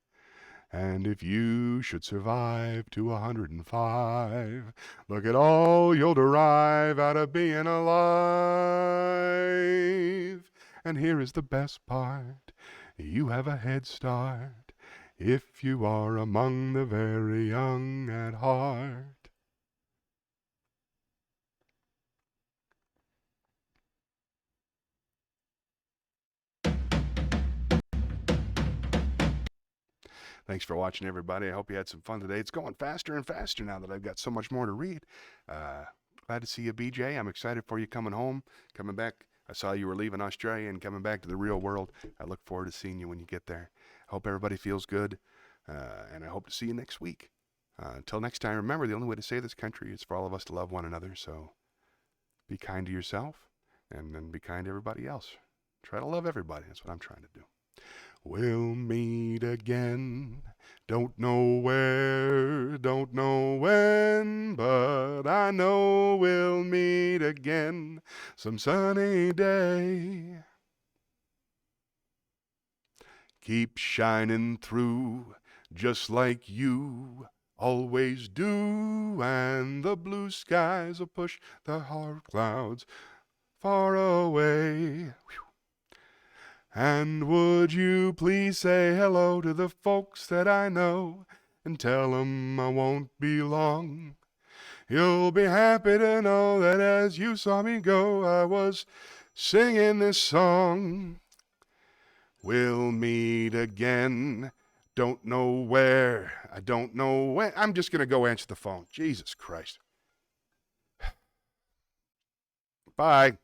And if you should survive to 105, look at all you'll derive out of being alive. And here is the best part, you have a head start if you are among the very young at heart. Thanks for watching, everybody. I hope you had some fun today. It's going faster and faster now that I've got so much more to read. Glad to see you, BJ. I'm excited for you coming home, coming back. I saw you were leaving Australia and coming back to the real world. I look forward to seeing you when you get there. I hope everybody feels good, and I hope to see you next week. Until next time, remember, the only way to save this country is for all of us to love one another. So be kind to yourself, and then be kind to everybody else. Try to love everybody. That's what I'm trying to do. We'll meet again. Don't know where, don't know when, but I know we'll meet again some sunny day. Keep shining through just like you always do, and the blue skies will push the hard clouds far away. Whew. And would you please say hello to the folks that I know and tell 'em I won't be long. You'll be happy to know that as you saw me go, I was singing this song. We'll meet again. Don't know where. I don't know when. I'm just going to go answer the phone. Jesus Christ. Bye.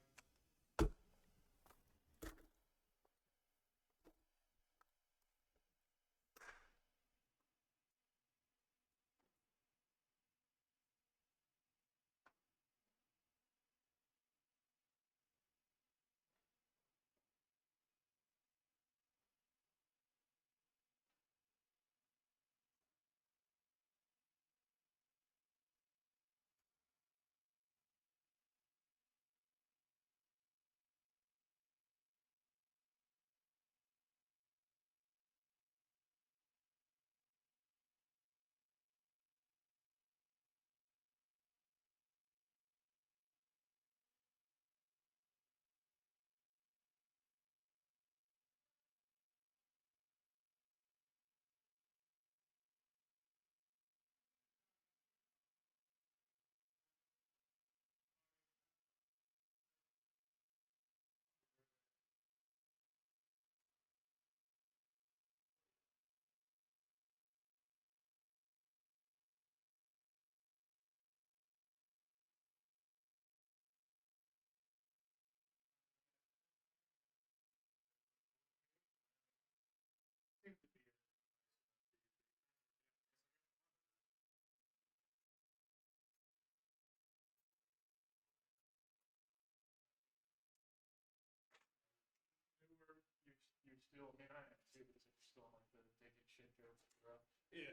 rough. Yeah.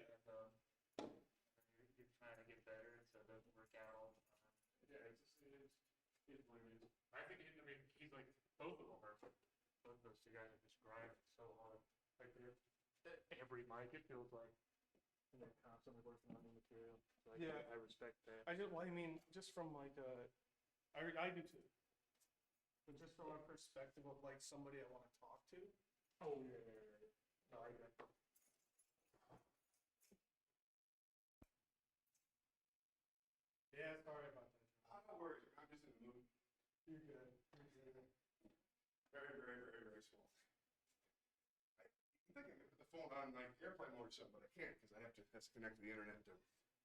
And you're trying to get better, and so it doesn't work out all the time. Yeah, it's what it is. I think, I mean, he's like, both of them are, both those two guys are just grinding so hard. Like, every mic, it feels like. And they're constantly working on new material. So Yeah. I respect that. Well, I mean, just from like I do too. But just from a perspective of like somebody I want to talk to. Oh, yeah. No, I got that. Yeah, sorry about that. No worries. I'm just in the mood. You're good. You're good. Very, very, very, very small. I'm thinking I could put the phone on like airplane mode or something, but I can't because I have to connect to the internet to.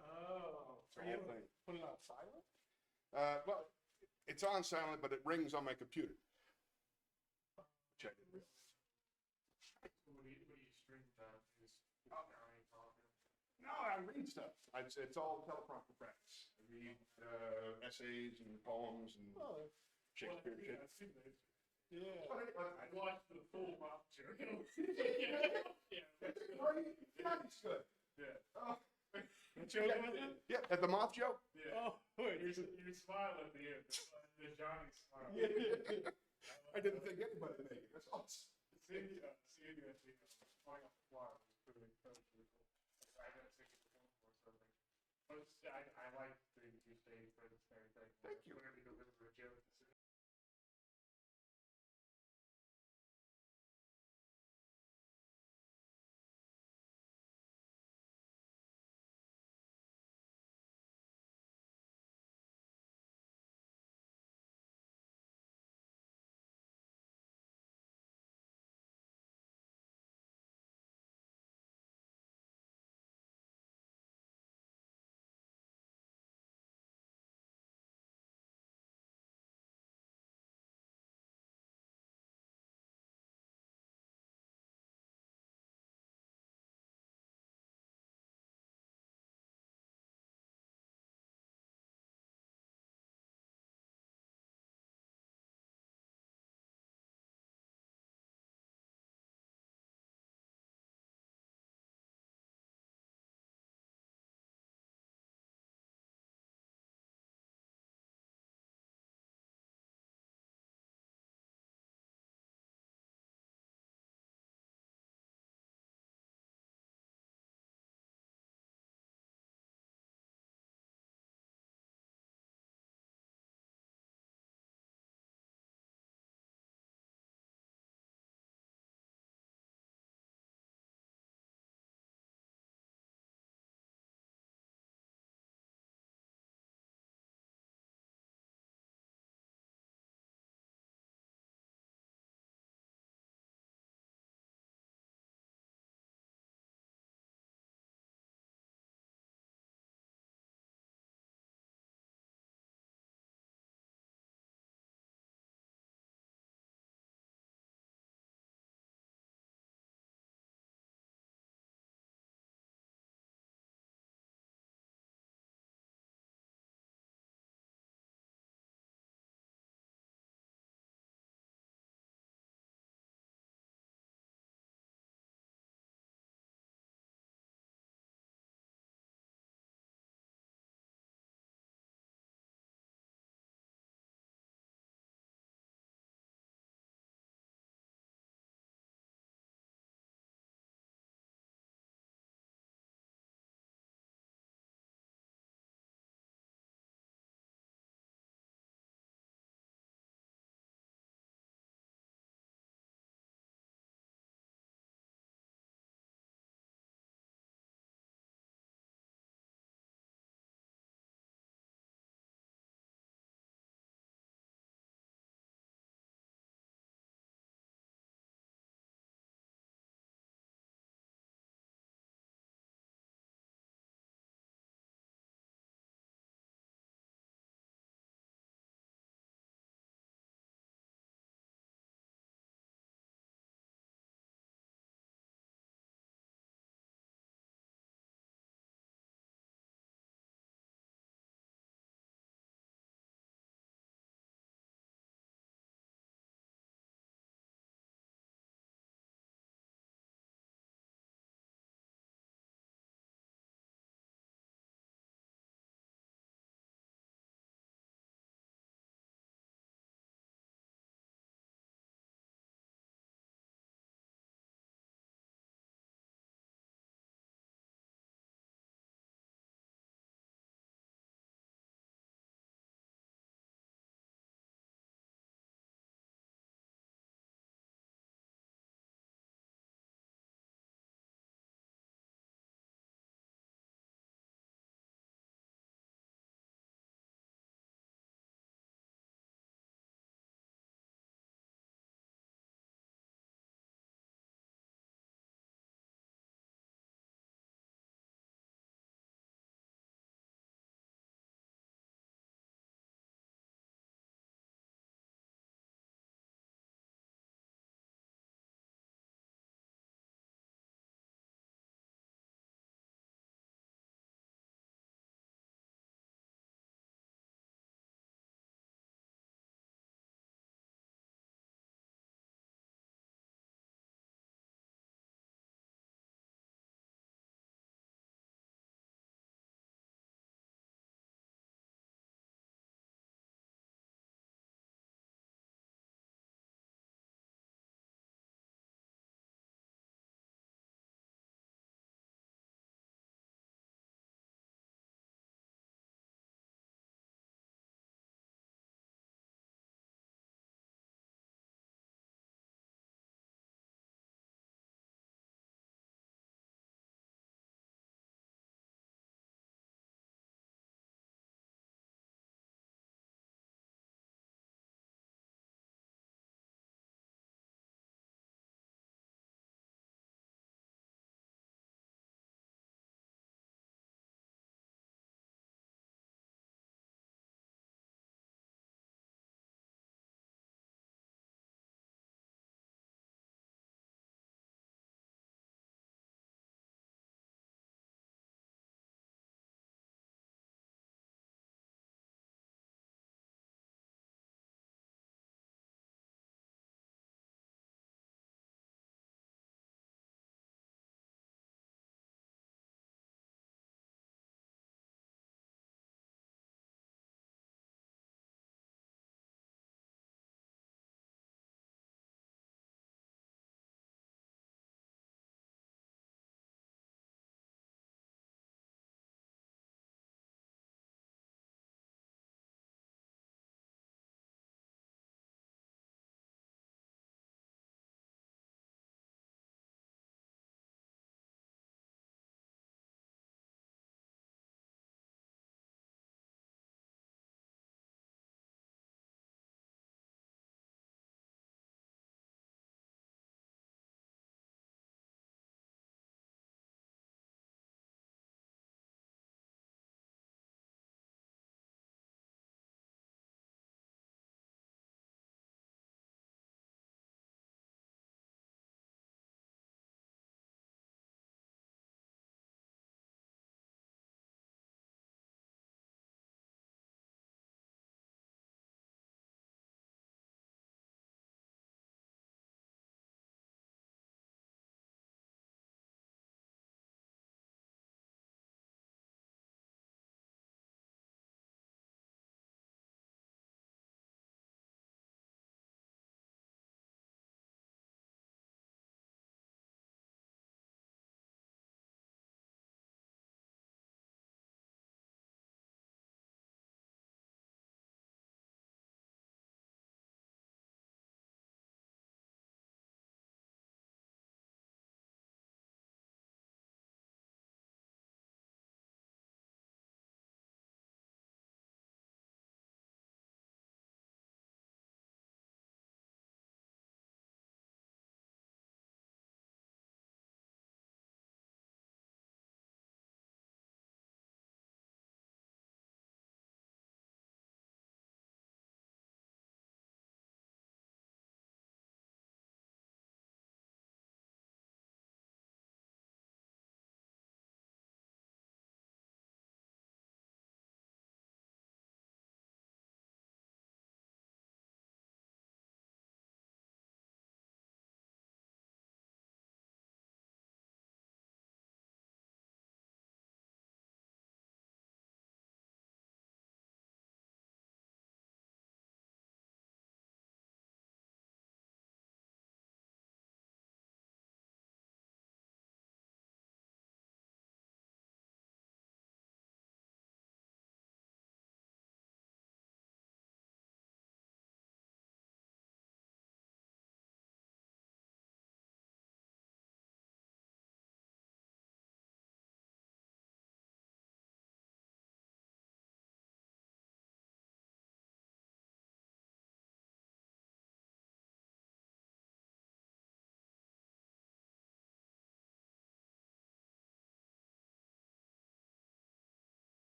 Oh, It's a are you whole thing. put it on silent? Well, it's on silent, but it rings on my computer. Check it. What do you stream about? Just dying talking. No, I read stuff. It's all teleprompter practice. I read essays and poems and Shakespeare yeah, shit. I've seen those. Yeah. I Watched the full Bob joke. Yeah. That's good. Yeah. Oh. What joke was it? Yeah, at the moth joke. Yeah. Oh, wait. You smile at the end. The Johnny smile. Yeah. I didn't think anybody would make it. That's awesome. Seeing you at the flying off the flyer was pretty cool. I got to take it to one for something. But I like the stage presence and everything. Thank you. Whenever you deliver a joke,